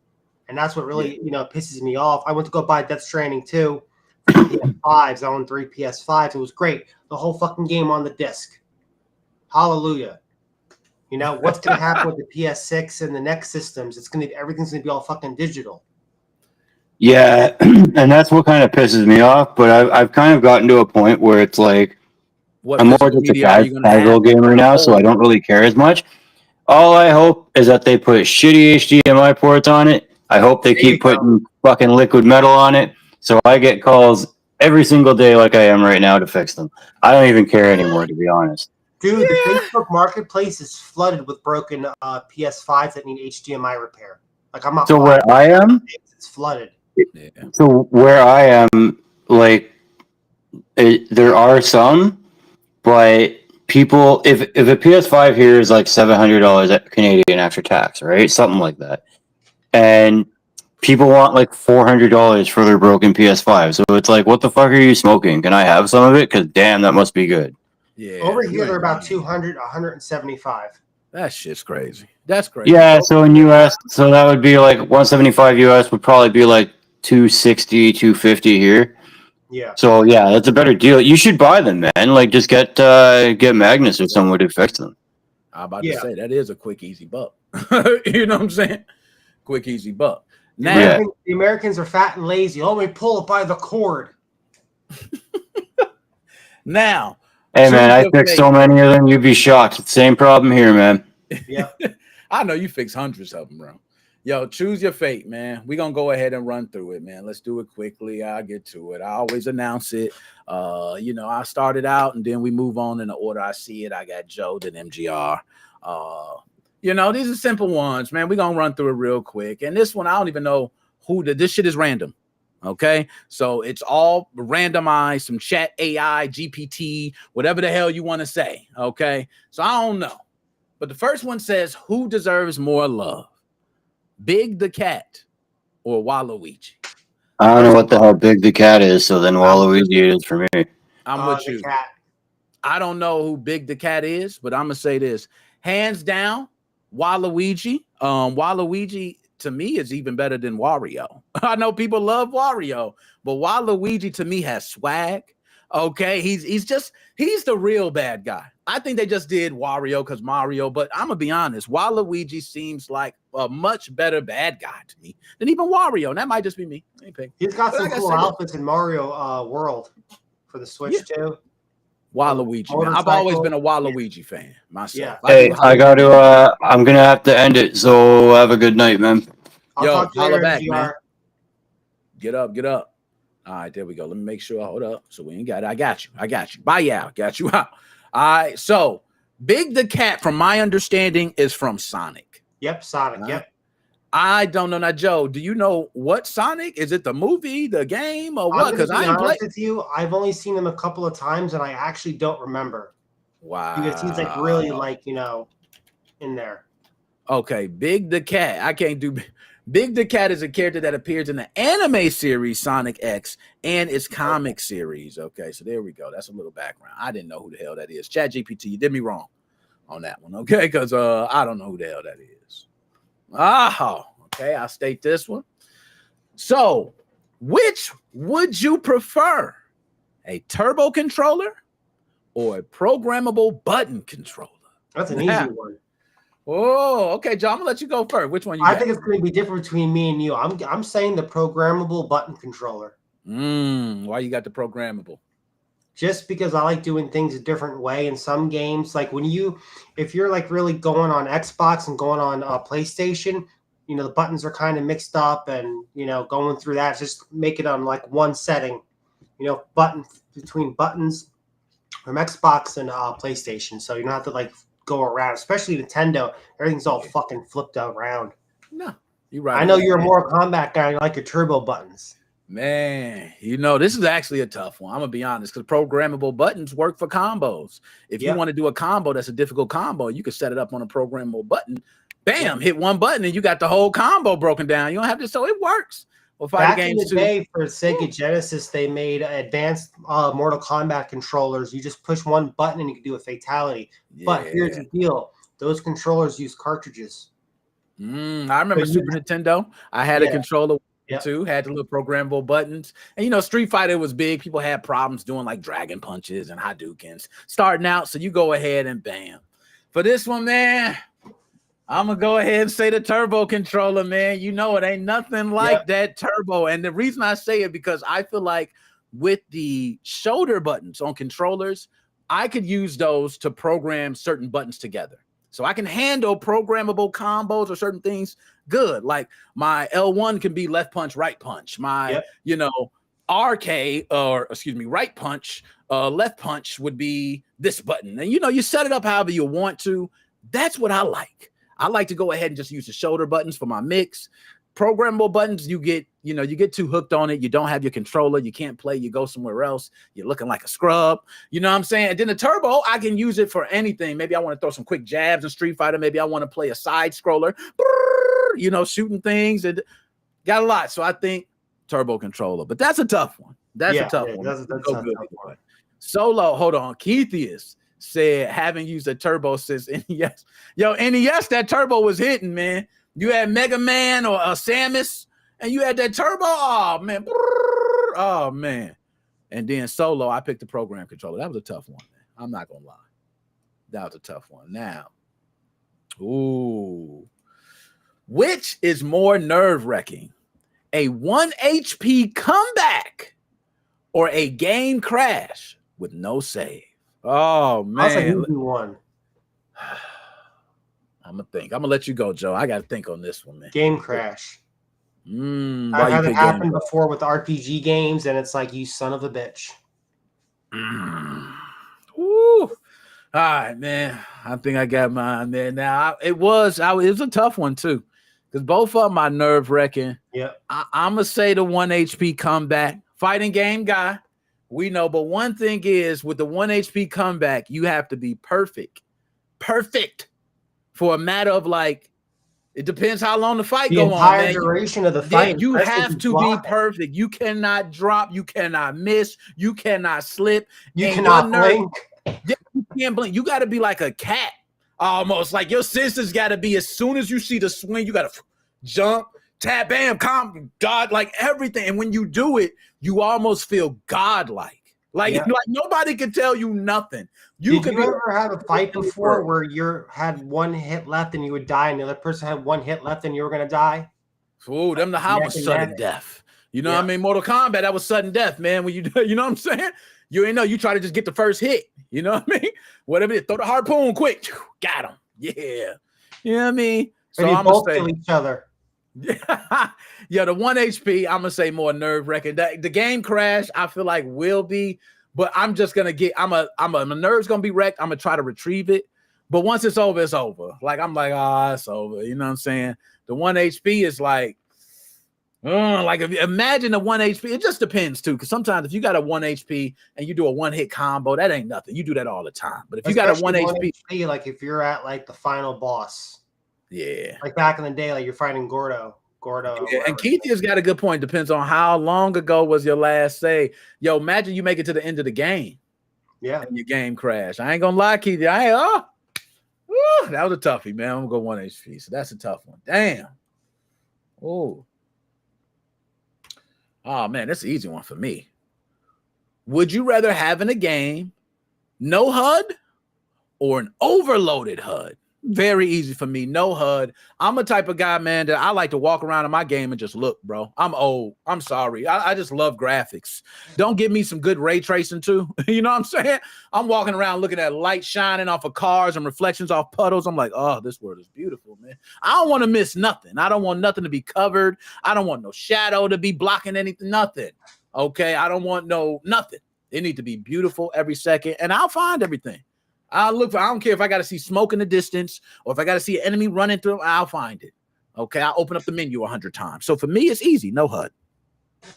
and that's what really pisses me off. I went to go buy Death Stranding 2. PS5s. I own 3 PS5s. It was great. The whole fucking game on the disc. Hallelujah. What's going to happen with the PS6 and the next systems? Everything's going to be all fucking digital. Yeah, and that's what kind of pisses me off. But I've kind of gotten to a point where it's like I'm more just a casual gamer now, so I don't really care as much. All I hope is that they put shitty HDMI ports on it. I hope they keep putting fucking liquid metal on it, so I get calls every single day like I am right now to fix them. I don't even care anymore, to be honest. Dude, the Facebook Marketplace is flooded with broken PS5s that need HDMI repair. Like I'm not. So where I am, it's flooded. Yeah. So where I am, like, there are some, but people, if a PS5 here is like $700 Canadian after tax, right? Something like that, and people want like $400 for their broken PS5. So it's like, what the fuck are you smoking? Can I have some of it? Because damn, that must be good. Yeah. Over here, they're about 200, 175. That shit's crazy. That's crazy. Yeah. So in US, so that would be like 175 US would probably be like 260, 250 here. Yeah. So yeah, that's a better deal. You should buy them, man. Like just get Magnus or someone to fix them. I'm about to say that is a quick, easy buck. You know what I'm saying? Quick, easy buck. Now, the Americans are fat and lazy. Oh, we pull it by the cord. Now, hey man, I fixed so many of them. You'd be shocked. Same problem here, man. Yeah, I know you fix hundreds of them, bro. Yo, choose your fate, man. We're gonna go ahead and run through it, man. Let's do it quickly. I'll get to it. I always announce it. I started out and then we move on in the order I see it. I got Joe, then MGR. These are simple ones, man. We're gonna run through it real quick. And this one, I don't even know this shit is random. Okay, so it's all randomized, some chat AI, GPT, whatever the hell you want to say. Okay, so I don't know. But the first one says, who deserves more love? Big the Cat or Waluigi? I don't know what the hell Big the Cat is, so then Waluigi is for me. I'm with the you. cat. I don't know who Big the Cat is, but I'm gonna say this. Hands down, Waluigi. Waluigi to me is even better than Wario. I know people love Wario, but Waluigi to me has swag. Okay, he's the real bad guy. I think they just did Wario because Mario, but I'm gonna be honest, Waluigi seems like a much better bad guy to me than even Wario. And that might just be me. He's got But some like I cool said, outfits in Mario World for the Switch too. Waluigi, man. I've always been a Waluigi fan myself. Yeah. Hey, I got to. I'm gonna have to end it. So have a good night, man. I'll Yo, talk to you holla later, back, GR. man. Get up. All right, there we go. Let me make sure. Hold up. So we ain't got it. I got you. Bye, yeah. Got you out. All right. So Big the Cat, from my understanding, is from Sonic. Yep, Sonic. Yep. I don't know. Now, Joe, do you know what Sonic? Is it the movie, the game, or what? Because I ain't played with you. I've only seen him a couple of times, and I actually don't remember. Wow. Because he's like really like, in there. Okay, Big the Cat. I can't do. Big the Cat is a character that appears in the anime series Sonic X and its comic series. Okay, so there we go. That's a little background. I didn't know who the hell that is. ChatGPT, you did me wrong on that one. Okay, because I don't know who the hell that is. Okay, I'll state this one. So, which would you prefer? A turbo controller or a programmable button controller? That's an easy one. Oh, okay, John. I'm gonna let you go first. Which one you I got? think it's going to be different between me and you. I'm saying the programmable button controller. Why you got the programmable? Just because I like doing things a different way in some games. Like if you're like really going on Xbox and going on PlayStation, the buttons are kind of mixed up, and going through that, just make it on like one setting. Button between buttons from Xbox and PlayStation, so you don't have to like go around. Especially Nintendo, everything's all fucking flipped around. No, you're right. I know you're a Mortal Kombat guy. You like your turbo buttons. Man, this is actually a tough one. I'm gonna be honest, because programmable buttons work for combos. If you want to do a combo that's a difficult combo, you can set it up on a programmable button. Bam, hit one button and you got the whole combo broken down. You don't have to, so it works. Well, back in the day for Sega Genesis, they made advanced Mortal Kombat controllers. You just push one button and you can do a fatality. Yeah. But here's the deal: those controllers use cartridges. I remember Super Nintendo. I had a controller too, had the little programmable buttons. And Street Fighter was big. People had problems doing like dragon punches and Hadoukens starting out. So you go ahead and bam. For this one, man, I'm gonna go ahead and say the turbo controller, man. It ain't nothing like that turbo. And the reason I say it, because I feel like with the shoulder buttons on controllers, I could use those to program certain buttons together. So I can handle programmable combos or certain things good. Like my L1 can be left punch, right punch. My, RK, or excuse me, right punch, left punch would be this button. And you set it up however you want to. That's what I like. I like to go ahead and just use the shoulder buttons for my mix. Programmable buttons, you get too hooked on it. You don't have your controller. You can't play. You go somewhere else. You're looking like a scrub. You know what I'm saying? And then the turbo, I can use it for anything. Maybe I want to throw some quick jabs in Street Fighter. Maybe I want to play a side scroller, shooting things. And got a lot. So I think turbo controller. But that's a tough one. That's a tough one. That's a tough one. Solo, hold on. Keithius said, haven't used a turbo since NES. Yo, NES, that turbo was hitting, man. You had Mega Man or Samus, and you had that turbo. Oh, man. Oh, man. And then Solo, I picked the program controller. That was a tough one, man. I'm not going to lie. That was a tough one. Now, which is more nerve-wracking? A 1 HP comeback or a game crash with no save? Oh, man. That's an easy one. I'm going to think. I'm going to let you go, Joe. I got to think on this one, man. Game crash. I've had it happen before with RPG games, and it's like, you son of a bitch. Woo. All right, man. I think I got mine, man. Now, it was a tough one, too, because both of them are nerve-wracking. Yeah. I'm going to say the 1 HP comeback. Fighting game guy, we know. But one thing is, with the 1 HP comeback, you have to be perfect for a matter of like, It depends how long the fight The go on, entire man. duration of the fight. You especially have if to you be block it. perfect. You cannot drop. You cannot miss. You cannot slip. You and cannot your nerve, blink. yeah, you can't blink. You got to be like a cat, almost. Like your senses got to be as soon as you see the swing, you got to jump, tap, bam, dodge, like everything. And when you do it, you almost feel godlike. Like, Yeah. like nobody can tell you nothing. Did could you ever have a fight before where you had one hit left and you would die, and the other person had one hit left and you were gonna die? Oh, them the how was sudden death. You know what I mean? Mortal Kombat, that was sudden death, man. When you know what I'm saying? You ain't know, you try to just get the first hit. You know what I mean? Whatever it is, throw the harpoon quick. Got him. Yeah. You know what I mean? So you both kill each other. Yeah, the 1 HP, I'm gonna say more nerve-wracking. The game crash, I feel like will be, but I'm just gonna get my nerves gonna be wrecked. I'm gonna try to retrieve it. But once it's over, it's over. Like I'm like, it's over. You know what I'm saying? The 1 HP is like imagine the 1 HP. It just depends too, because sometimes if you got a 1 HP and you do a one-hit combo, that ain't nothing. You do that all the time. But if you got a 1 HP, like if you're at like the final boss. Yeah. Like back in the day, like you're fighting Gordo. Yeah, and Keith has got a good point. Depends on how long ago was your last save. Yo, imagine you make it to the end of the game. Yeah. And your game crash. I ain't gonna lie, Keith. That was a toughie, man. I'm gonna go 1 HP. So that's a tough one. Damn. Oh man, that's an easy one for me. Would you rather have in a game no HUD or an overloaded HUD? Very easy for me. No HUD. I'm a type of guy, man, that I like to walk around in my game and just look, bro. I'm old. I'm sorry. I just love graphics. Don't give me some good ray tracing too. You know what I'm saying? I'm walking around looking at light shining off of cars and reflections off puddles. I'm like, oh, this world is beautiful, man. I don't want to miss nothing. I don't want nothing to be covered. I don't want no shadow to be blocking anything, nothing. Okay? I don't want nothing. It needs to be beautiful every second, and I'll find everything. I don't care if I got to see smoke in the distance or if I got to see an enemy running through, I'll find it. Okay. I'll open up the menu 100 times. So for me, it's easy. No HUD.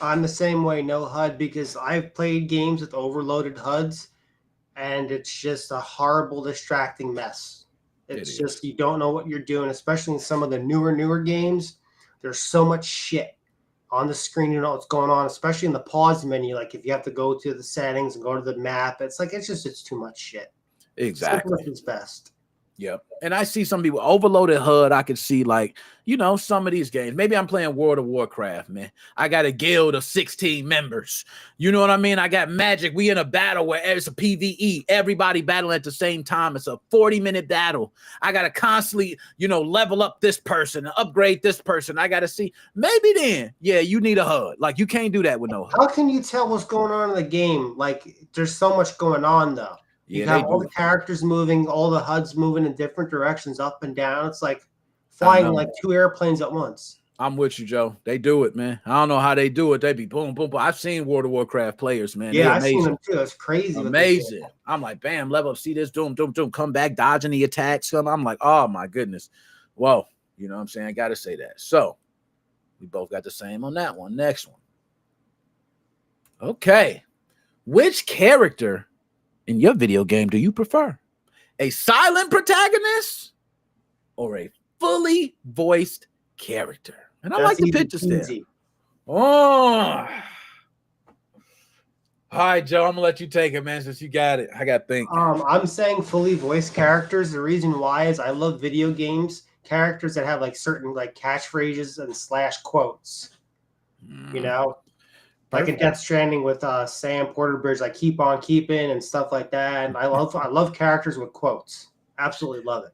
I'm the same way. No HUD, because I've played games with overloaded HUDs and it's just a horrible, distracting mess. It's just, you don't know what you're doing, especially in some of the newer games. There's so much shit on the screen. You know what's going on, especially in the pause menu. Like if you have to go to the settings and go to the map, it's too much shit. Exactly. Simplest is best. Yep. And I see some people overloaded HUD. I can see some of these games. Maybe I'm playing World of Warcraft, man. I got a guild of 16 members. You know what I mean? I got Magic. We in a battle where it's a PvE. Everybody battling at the same time. It's a 40-minute battle. I got to constantly, level up this person, upgrade this person. I got to see. Maybe then, yeah, you need a HUD. Like you can't do that with no HUD. How can you tell what's going on in the game? Like there's so much going on though. You have all the characters moving, all the HUDs moving in different directions, up and down. It's like flying like 2 airplanes at once. I'm with you, Joe. They do it, man. I don't know how they do it. They be boom, boom, boom. I've seen World of Warcraft players, man. Yeah, I've seen them too. It's crazy. Amazing. I'm like, bam, level up. See this, doom, doom, doom. Come back, dodging the attacks. I'm like, oh my goodness. Whoa. You know what I'm saying? I got to say that. So we both got the same on that one. Next one. Okay. Which character in your video game do you prefer? A silent protagonist or a fully voiced character? And I like the pictures there. Oh. All right, Joe, I'm gonna let you take it, man, since you got it. I got to think. I'm saying fully voiced characters. The reason why is I love video games characters that have like certain like catchphrases and / quotes. Like in Death Stranding with Sam Porterbridge, like keep on keeping and stuff like that. And I love characters with quotes. Absolutely love it.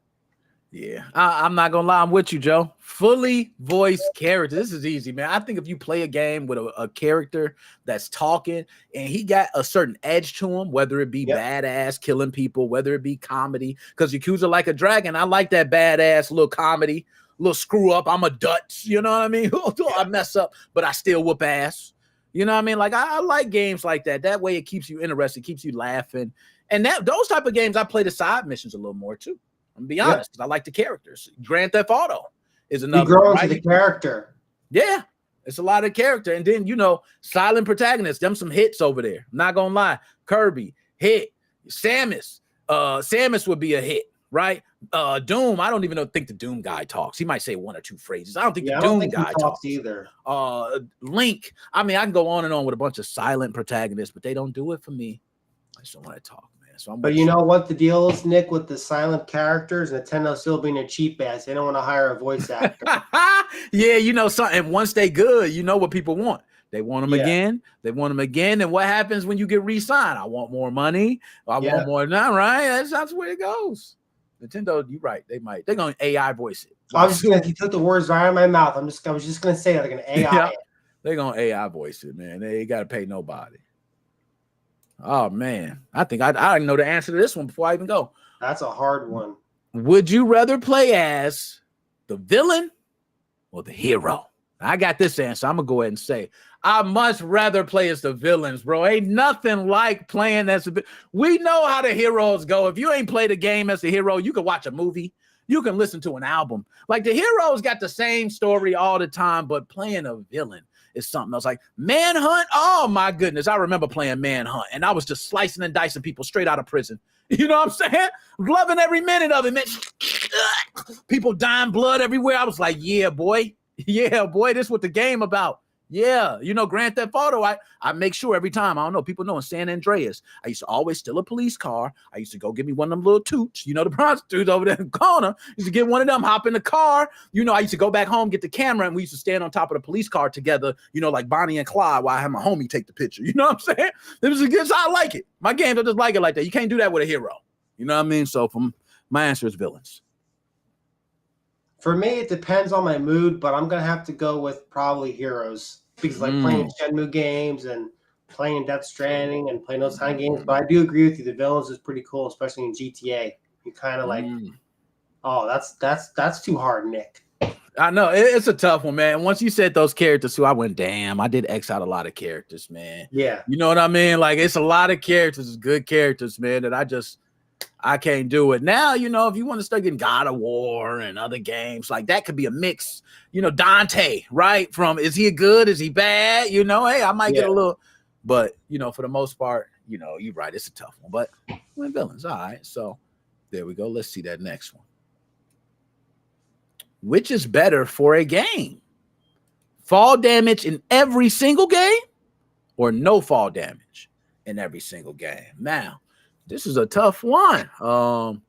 Yeah, I'm not gonna lie, I'm with you, Joe. Fully voiced character. This is easy, man. I think if you play a game with a character that's talking and he got a certain edge to him, whether it be badass killing people, whether it be comedy, because Yakuza Like a Dragon, I like that badass little comedy, little screw up. I'm a Dutch, you know what I mean? I mess up, but I still whoop ass. You know what I mean? Like I like games like that. That way it keeps you interested, keeps you laughing. And those type of games, I play the side missions a little more too. I'm gonna be honest, because I like the characters. Grand Theft Auto is another. You grow into the character. Yeah, it's a lot of character. And then silent protagonists, them some hits over there. I'm not gonna lie. Kirby, hit. Samus. Samus would be a hit. right? Doom, I don't even think the Doom guy talks. He might say one or two phrases. I don't think the I don't Doom think guy he talks either. Link, I mean, I can go on and on with a bunch of silent protagonists, but they don't do it for me. I just don't want to talk, man. So But you know what the deal is, Nick, with the silent characters? Nintendo still being a cheap ass. They don't want to hire a voice actor. Yeah, you know something. Once they good, you know what people want. They want them again. They want them again. And what happens when you get re-signed? I want more money. I want more now, right? That's where it goes. Nintendo, you're right. They're going to AI voice it. You took the words right out of my mouth. I was just gonna say like an AI. They're going to AI voice it, man. They got to pay nobody. Oh man, I think I know the answer to this one before I even go. That's a hard one. Would you rather play as the villain or the hero? I got this answer. I'm gonna go ahead and say I much rather play as the villains, bro. Ain't nothing like playing as a. We know how the heroes go. If you ain't played a game as a hero, you can watch a movie. You can listen to an album. Like the heroes got the same story all the time, but playing a villain is something else. Like Manhunt. Oh my goodness. I remember playing Manhunt and I was just slicing and dicing people straight out of prison. You know what I'm saying? Loving every minute of it, man. People dying, blood everywhere. I was like, yeah, boy. Yeah, boy. This is what the game about. Yeah, you know, Grand Theft Auto, I make sure every time, I don't know, people know in San Andreas, I used to always steal a police car. I used to go get me one of them little toots, you know, the prostitutes over there in the corner. Used to get one of them, hop in the car. You know, I used to go back home, get the camera, and we used to stand on top of the police car together, you know, like Bonnie and Clyde while I had my homie take the picture. You know what I'm saying? It was a good, I like it. My games, I just like it like that. You can't do that with a hero. You know what I mean? So my answer is villains. For me, it depends on my mood, but I'm going to have to go with probably heroes. Because like playing Shenmue games and playing Death Stranding and playing those kind of games. But I do agree with you. The villains is pretty cool, especially in GTA. You kind of like, oh, that's too hard, Nick. I know. It's a tough one, man. Once you said those characters too, I went, damn, I did X out a lot of characters, man. Yeah. You know what I mean? Like, it's a lot of characters, it's good characters, man, that I can't do it. Now, you know, if you want to start getting God of War and other games, like that could be a mix. You know, Dante, right? From is he good? Is he bad? You know, hey, I might get a little, but you know, for the most part, you know, you're right. It's a tough one, but we're villains. All right. So there we go. Let's see that next one. Which is better for a game? Fall damage in every single game or no fall damage in every single game? Now, this is a tough one. I'm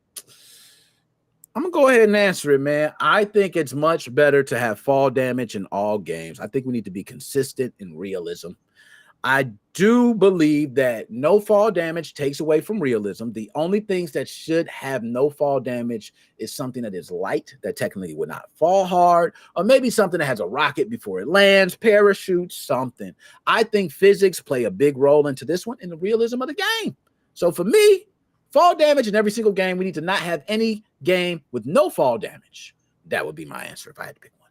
going to go ahead and answer it, man. I think it's much better to have fall damage in all games. I think we need to be consistent in realism. I do believe that no fall damage takes away from realism. The only things that should have no fall damage is something that is light, that technically would not fall hard, or maybe something that has a rocket before it lands, parachute, something. I think physics play a big role into this one in the realism of the game. So for me, fall damage in every single game. We need to not have any game with no fall damage. That would be my answer if I had to pick one.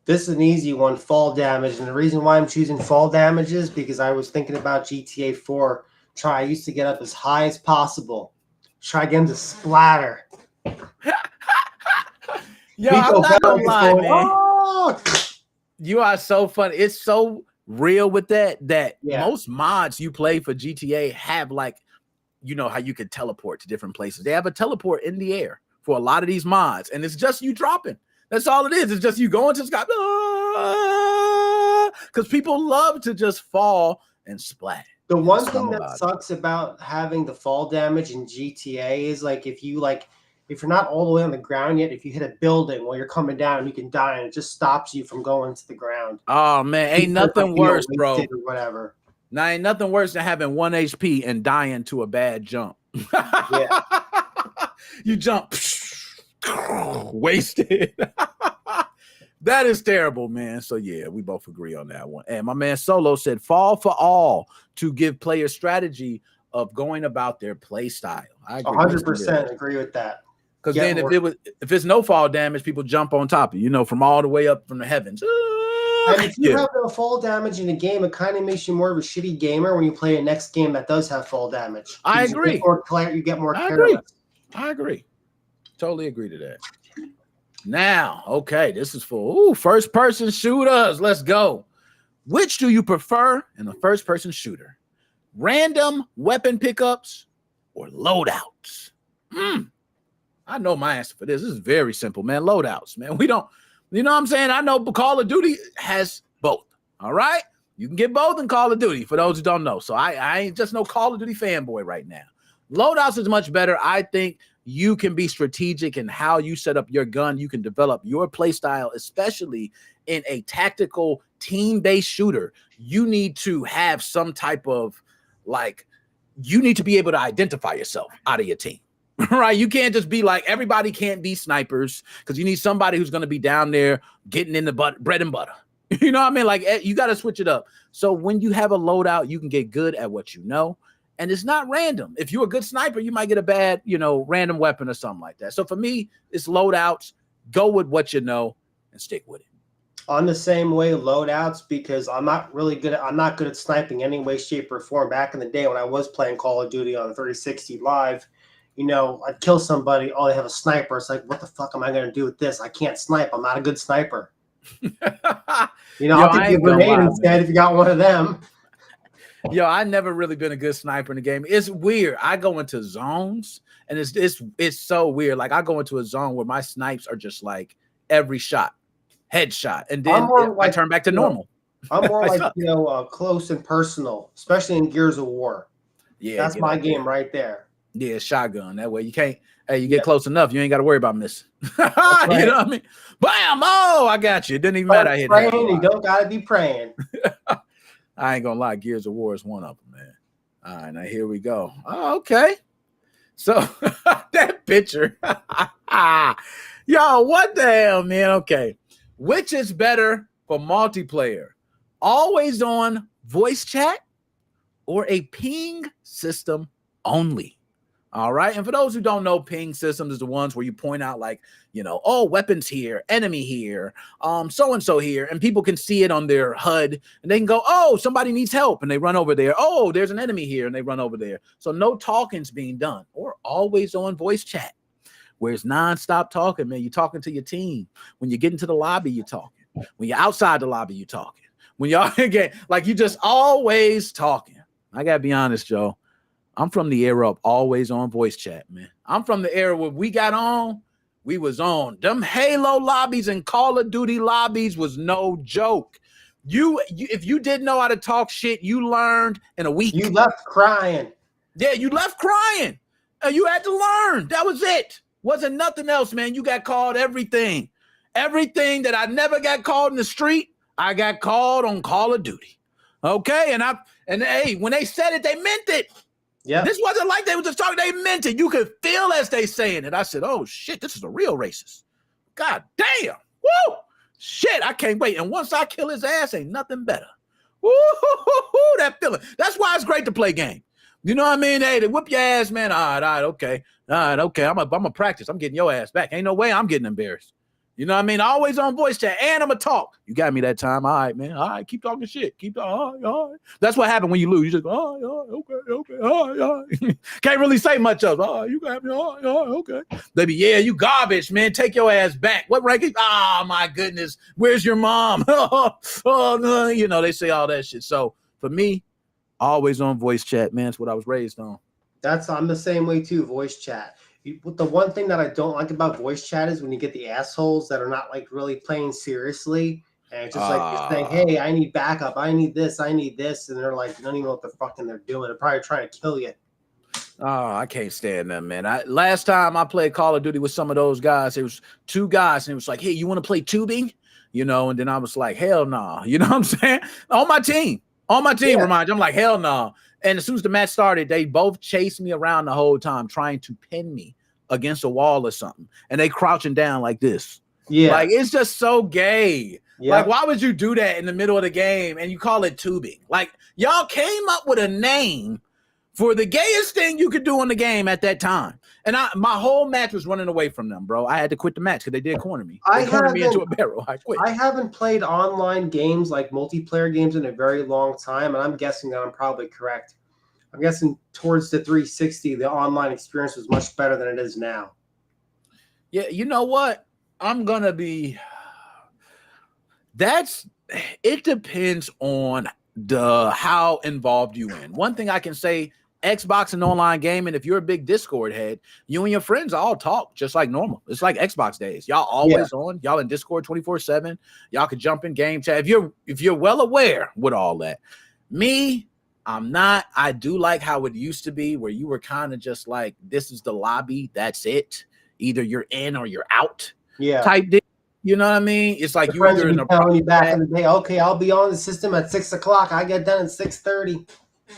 This is an easy one, fall damage. And the reason why I'm choosing fall damage is because I was thinking about GTA 4. I used to get up as high as possible. Try getting to splatter. Yo, I'm not gonna lie, man. Oh! You are so funny. It's so real with that most mods you play for GTA have like, you know how you could teleport to different places. They have a teleport in the air for a lot of these mods, and it's just you dropping. That's all it is. It's just you going to the sky. Because people love to just fall and splat. The one thing that sucks about having the fall damage in GTA is like if you're not all the way on the ground yet, if you hit a building while you're coming down, you can die, and it just stops you from going to the ground. Oh man, ain't nothing worse, bro. Or whatever. Now, ain't nothing worse than having 1 HP and dying to a bad jump. Yeah. You jump, wasted. That is terrible, man. So, yeah, we both agree on that one. And my man Solo said, fall for all to give players strategy of going about their play style. I agree 100% agree with that. Because then if it's no fall damage, people jump on top of you, know, from all the way up from the heavens. And if you have no fall damage in a game, it kind of makes you more of a shitty gamer when you play a next game that does have fall damage. I agree. You get more careless. I agree. Totally agree to that. Now, okay, this is for first person shooters. Let's go. Which do you prefer in a first person shooter? Random weapon pickups or loadouts? I know my answer for this. This is very simple, man. Loadouts, man. We don't, you know what I'm saying? I know Call of Duty has both. All right. You can get both in Call of Duty for those who don't know. So I ain't just no Call of Duty fanboy right now. Loadouts is much better. I think you can be strategic in how you set up your gun. You can develop your play style, especially in a tactical team-based shooter. You need to have some type of you need to be able to identify yourself out of your team. Right? You can't just be like, everybody can't be snipers, because you need somebody who's going to be down there getting in the bread and butter. You know what I mean? Like, you got to switch it up. So when you have a loadout, you can get good at what you know. And it's not random. If you're a good sniper, you might get a bad, random weapon or something like that. So for me, it's loadouts. Go with what you know and stick with it. On the same way, loadouts, because I'm not good at sniping any way, shape, or form. Back in the day when I was playing Call of Duty on 3060 Live, I'd kill somebody. Oh, they have a sniper. It's like, what the fuck am I going to do with this? I can't snipe. I'm not a good sniper. I'll take a grenade instead if you got one of them. Yo, I never really been a good sniper in the game. It's weird. I go into zones, and it's so weird. Like, I go into a zone where my snipes are just like every shot, headshot, and then I turn back to normal. I'm more like close and personal, especially in Gears of War. Yeah, that's my game right there. Yeah, shotgun. That way you can't. Hey, you get close enough, you ain't got to worry about missing. Right. You know what I mean? Bam! Oh, I got you. It didn't even matter. I hit praying. You don't gotta be praying. I ain't gonna lie, Gears of War is one of them, man. All right, now here we go. Oh, okay. So that picture. Yo, what the hell, man? Okay. Which is better for multiplayer? Always on voice chat or a ping system only? All right. And for those who don't know, ping systems is the ones where you point out oh, weapons here, enemy here, so-and-so here, and people can see it on their HUD, and they can go, oh, somebody needs help, and they run over there. Oh, there's an enemy here, and they run over there. So no talking's being done, or always on voice chat, where it's nonstop talking, man. You're talking to your team. When you get into the lobby, you're talking. When you're outside the lobby, you're talking. When y'all get, you just always talking. I got to be honest, Joe. I'm from the era of always on voice chat, man. I'm from the era where we got on, we was on. Them Halo lobbies and Call of Duty lobbies was no joke. You if you didn't know how to talk shit, you learned in a week. You left crying. Yeah, you left crying. You had to learn. That was it. Wasn't nothing else, man. You got called everything. Everything that I never got called in the street, I got called on Call of Duty. Okay, and hey, when they said it, they meant it. Yeah, this wasn't like they were just talking. They meant it. You could feel as they saying it. I said, "Oh shit, this is a real racist." God damn, woo, shit, I can't wait. And once I kill his ass, ain't nothing better. Woo, that feeling. That's why it's great to play game. You know what I mean? Hey, they whip your ass, man. All right, okay. I'm a practice. I'm getting your ass back. Ain't no way I'm getting embarrassed. You know what I mean? Always on voice chat, and I'm a talk. You got me that time. All right, man. All right, keep talking shit. Keep talking. All right. That's what happened when you lose. You just go, okay. All right. Can't really say much of. Oh, you got me. All right, okay. They be, yeah, you garbage, man. Take your ass back. What rank? Oh my goodness. Where's your mom? No. They say all that shit. So for me, always on voice chat, man. It's what I was raised on. I'm the same way too. Voice chat. The one thing that I don't like about voice chat is when you get the assholes that are not really playing seriously, and it's just you're saying, "Hey, I need backup. I need this. I need this," and they're like, "You don't even know what the fucking they're doing. They're probably trying to kill you." Oh, I can't stand them, man. Last time I played Call of Duty with some of those guys, it was two guys, and it was like, "Hey, you want to play tubing?" And then I was like, "Hell no!" Nah. You know what I'm saying? On my team, yeah. Remind you, I'm like, "Hell no!" Nah. And as soon as the match started, they both chased me around the whole time, trying to pin me against a wall or something. And they crouching down like this. Yeah. It's just so gay. Yeah. Why would you do that in the middle of the game and you call it tubing? Y'all came up with a name for the gayest thing you could do in the game at that time. And my whole match was running away from them, bro. I had to quit the match because they did corner me. They cornered me into a barrel. I quit. I haven't played online games multiplayer games in a very long time, and I'm guessing that I'm probably correct. I'm guessing towards the 360, the online experience was much better than it is now. Yeah, you know what? It depends on how involved you in. One thing I can say, Xbox and online gaming, if you're a big Discord head, you and your friends all talk just like normal. It's like Xbox days. Y'all always on. Y'all in Discord 24/7. Y'all could jump in game chat. If you're well aware with all that. Me, I'm not. I do like how it used to be where you were kind of just like, this is the lobby. That's it. Either you're in or you're out. Yeah. Type deal. You know what I mean? It's like you either in a telling you back in the day, okay, I'll be on the system at 6 o'clock. I get done at 6:30.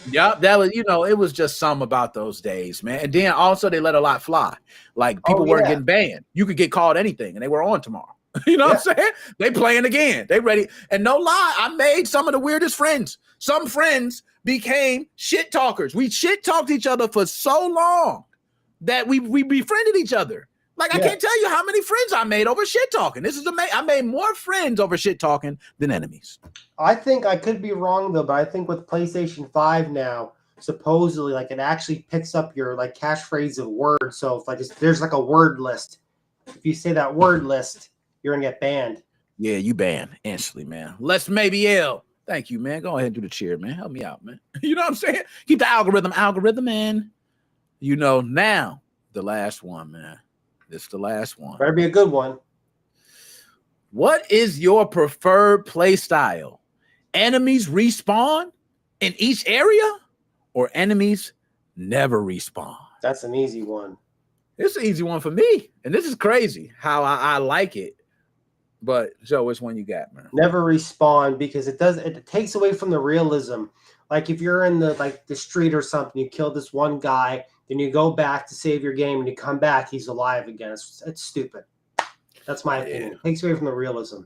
Yeah, that was, it was just some about those days, man. And then also they let a lot fly. Like people weren't getting banned. You could get called anything and they were on tomorrow. You know what I'm saying? They playing again. They ready. And no lie, I made some of the weirdest friends. Some friends became shit talkers. We shit talked each other for so long that we befriended each other. Like, I can't tell you how many friends I made over shit talking. This is amazing. I made more friends over shit talking than enemies. I think I could be wrong though, but I think with PlayStation 5 now, supposedly, like it actually picks up your like catchphrase of words. So if like there's like a word list, if you say that word list, you're gonna get banned. Yeah, you banned instantly, man. Let's maybe L. Thank you, man. Go ahead and do the cheer, man. Help me out, man. You know what I'm saying? Keep the algorithm in. Now the last one, man. This is the last one. Better be a good one. What is your preferred play style? Enemies respawn in each area or enemies never respawn? That's an easy one. It's an easy one for me. And this is crazy how I like it. But Joe, which one you got, man? Never respawn, because it takes away from the realism. Like if you're in the street or something, you kill this one guy, then you go back to save your game, and you come back, he's alive again. It's stupid. That's my opinion. It takes away from the realism.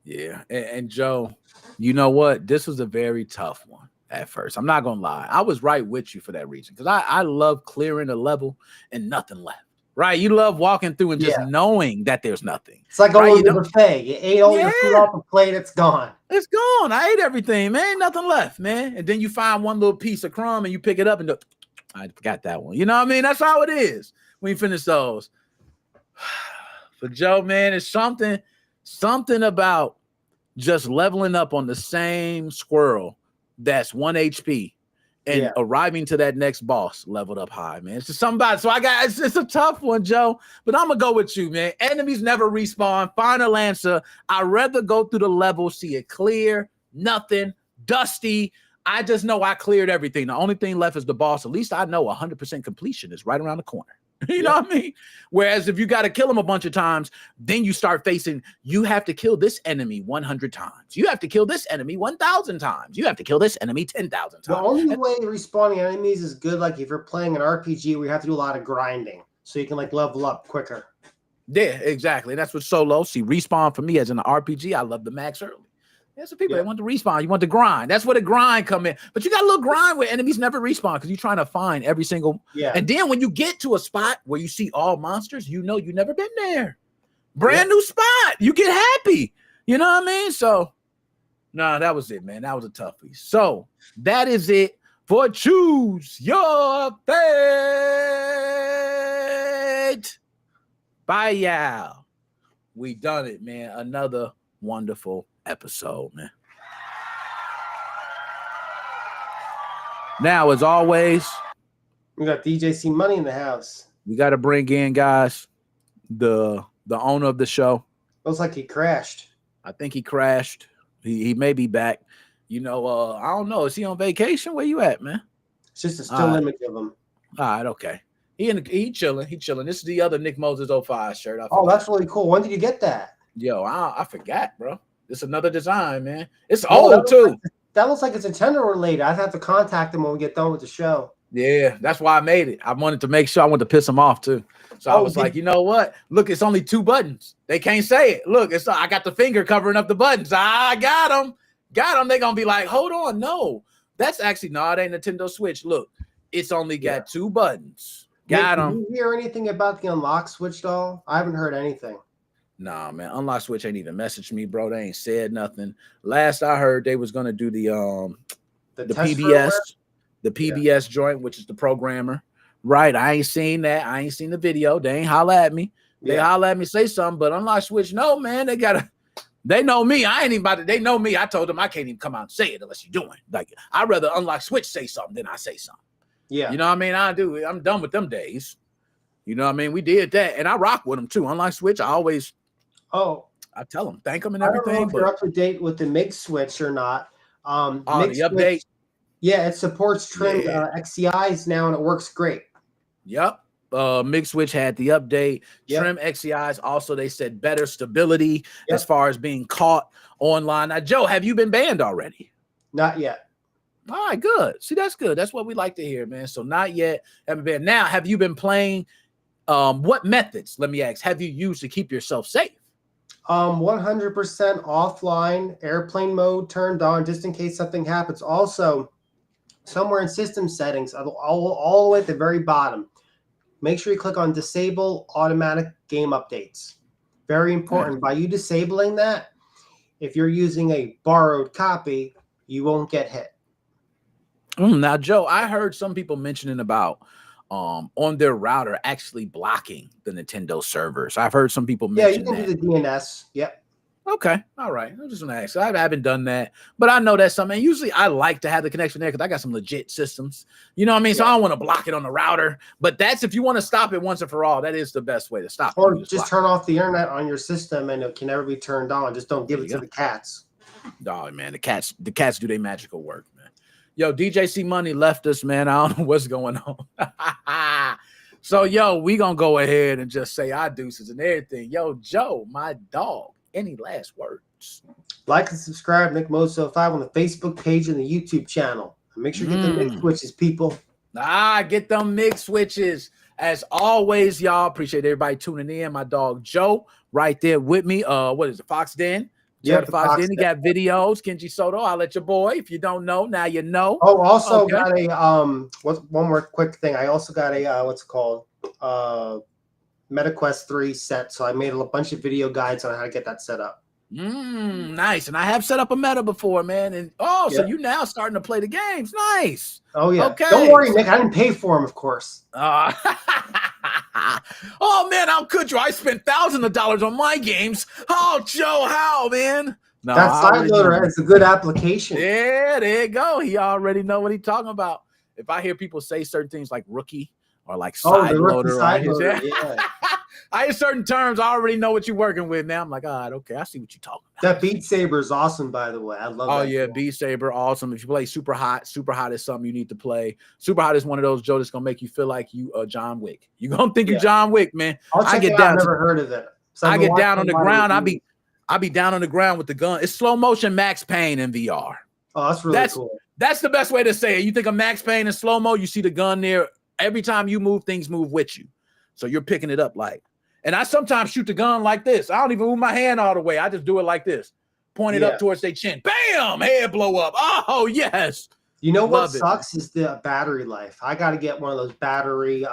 Yeah. And Joe, you know what? This was a very tough one at first. I'm not going to lie. I was right with you for that reason, because I love clearing a level and nothing left. Right? You love walking through and just knowing that there's nothing. It's like going to the buffet. You ate all your food off the plate. It's gone. It's gone. I ate everything, man. Ain't nothing left, man. And then you find one little piece of crumb and you pick it up and I forgot that one. You know what I mean? That's how it is when you finish those. For Joe, man, it's something about just leveling up on the same squirrel that's 1 HP and arriving to that next boss leveled up high, man. It's just something about it. So it's a tough one, Joe, but I'm going to go with you, man. Enemies never respawn. Final answer. I'd rather go through the level, see it clear, nothing, dusty. I just know I cleared everything. The only thing left is the boss. At least I know 100% completion is right around the corner. You know what I mean? Whereas if you got to kill him a bunch of times, then you start facing, you have to kill this enemy 100 times. You have to kill this enemy 1,000 times. You have to kill this enemy 10,000 times. The only way respawning enemies is good, like if you're playing an RPG where you have to do a lot of grinding, so you can like level up quicker. Yeah, exactly. That's what solo. See, respawn for me as in an RPG, I love the max early. There's some people that want to respawn. You want to grind. That's where the grind come in. But you got a little grind where enemies never respawn because you're trying to find every single. Yeah. And then when you get to a spot where you see all monsters, you know you've never been there. Brand new spot. You get happy. You know what I mean? So, no, that was it, man. That was a toughie. So that is it for Choose Your Fate. Bye, y'all. We done it, man. Another wonderful episode, man. Now, as always, we got DJ C Money in the house. We got to bring in, guys, the owner of the show. Looks like he crashed. I think he crashed. He may be back. I don't know. Is he on vacation? Where you at, man? It's just a still image of him. All right, okay. He chilling. He chilling. This is the other Nick Moses 05 shirt. That's really cool. When did you get that? Yo, I forgot, bro. It's another design, man. It's old too. That looks like it's Nintendo related. I'd have to contact him when we get done with the show. Yeah, that's why I made it. I wanted to make sure. I wanted to piss him off too. So I was like, you know what? Look, it's only 2 buttons. They can't say it. Look, I got the finger covering up the buttons. I got them. They're gonna be like, hold on, no, that's actually no, it ain't Nintendo Switch. Look, it's only got 2 buttons. Got them. Did you hear anything about the unlock switch doll? I haven't heard anything. Nah, man, Unlock Switch ain't even messaged me, bro. They ain't said nothing. Last I heard, they was gonna do the PBS joint, which is the programmer. Right? I ain't seen that. I ain't seen the video. They ain't holla at me. They holla at me, say something, but Unlock Switch, no, man. They know me. I ain't even about to. They know me. I told them I can't even come out and say it unless you're doing. Like, I'd rather Unlock Switch say something than I say something. Yeah. You know what I mean? I'm done with them days. You know what I mean? We did that, and I rock with them too. Unlike Switch, I tell them, thank them and I don't know everything. if you're up to date with the MIG switch or not. The MIG update. switch, yeah, it supports trimmed XCIs now, and it works great. Yep. MIG switch had the update. Trim XCIs also, they said better stability as far as being caught online. Now, Joe, have you been banned already? Not yet. All right, good. See, that's good. That's what we like to hear, man. So not yet. Haven't been. Now, have you been playing? What methods, let me ask, have you used to keep yourself safe? 100% offline, airplane mode turned on just in case something happens. Also, somewhere in system settings, all the way at the very bottom, make sure you click on disable automatic game updates. Very important. By you disabling that, if you're using a borrowed copy, you won't get hit. Now, Joe, I heard some people mentioning about on their router actually blocking the Nintendo servers. I've heard some people mention you can do the DNS. Yep. Okay. All right. I just want to ask. I haven't done that, but I know that's something. Usually I like to have the connection there because I got some legit systems. You know what I mean? So I don't want to block it on the router, but that's if you want to stop it once and for all, that is the best way to stop it. Or just turn off the internet on your system and it can never be turned on. Just don't give it to the cats. Oh, man. The cats do their magical work, man. Yo, DJ C Money left us, man. I don't know what's going on. So, yo, we going to go ahead and just say our deuces and everything. Yo, Joe, my dog, any last words? Like and subscribe, Nick Mozo 5 on the Facebook page and the YouTube channel. And make sure you get the MIG switches, people. Get them MIG switches. As always, y'all, appreciate everybody tuning in. My dog, Joe, right there with me. What is it, Fox Den? Yeah, the Fox Den. He got videos. Kenji Soto, I'll let your boy. If you don't know, now you know. Oh, also got a one more quick thing. I also got a what's it called? MetaQuest 3 set. So I made a bunch of video guides on how to get that set up. Nice. And I have set up a meta before, man. And so you now starting to play the games. Nice. Oh yeah. Okay. Don't worry, Nick. I didn't pay for them, of course. Oh man, how could you? I spent thousands of dollars on my games. Oh, Joe, how, man? No, that side loader is a good application. Yeah, there you go. He already know what he's talking about. If I hear people say certain things like rookie or like side loader, I hear certain terms. I already know what you're working with now. I'm like, all right, okay, I see what you're talking about. That Beat Saber is awesome, by the way. I love that. Oh, yeah, Beat Saber, awesome. If you play Super Hot is something you need to play. Super Hot is one of those, Joe, that's going to make you feel like you John Wick. You're going to think you're John Wick, man. I get down. I've never heard of it. So I get down on the ground. I be down on the ground with the gun. It's slow motion Max Payne in VR. Oh, that's really cool. That's the best way to say it. You think of Max Payne in slow mo, you see the gun there. Every time you move, things move with you. So you're picking it up like. And I sometimes shoot the gun like this. I don't even move my hand all the way. I just do it like this. Point it up towards their chin. Bam! Head blow up. Oh, yes. You know what sucks is the battery life. I got to get one of those battery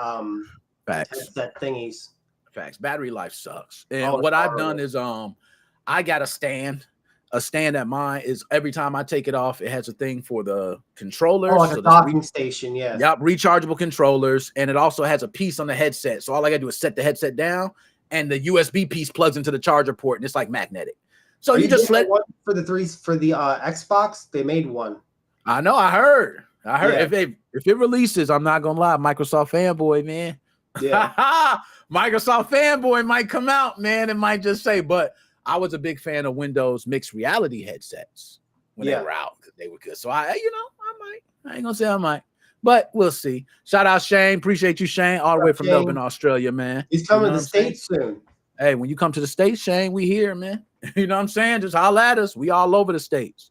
headset thingies. Facts. Battery life sucks. And what I've done is I got a stand. A stand at mine is every time I take it off, it has a thing for the controllers. Oh, like a docking station, yeah. Yep, rechargeable controllers. And it also has a piece on the headset. So all I got to do is set the headset down, and the USB piece plugs into the charger port, and it's like magnetic. So you just let one for the Xbox. They made one. I know. I heard. If it releases, I'm not gonna lie, Microsoft fanboy, man. Yeah, Microsoft fanboy might come out, man. It might just say, but I was a big fan of Windows mixed reality headsets when they were out because they were good. So I ain't gonna say I might, but we'll see. Shout out Shane. Appreciate you, Shane, all the way from Melbourne, Australia, man. He's coming to the States soon. Hey, when you come to the States, Shane, we here, man. You know what I'm saying? Just holla at us. We all over the States.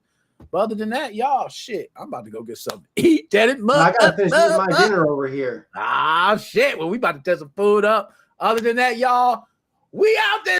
But other than that, y'all, shit, I'm about to go get something to eat. I gotta finish eating my dinner over here. Shit. Well, we about to test some food up. Other than that, y'all, we out there.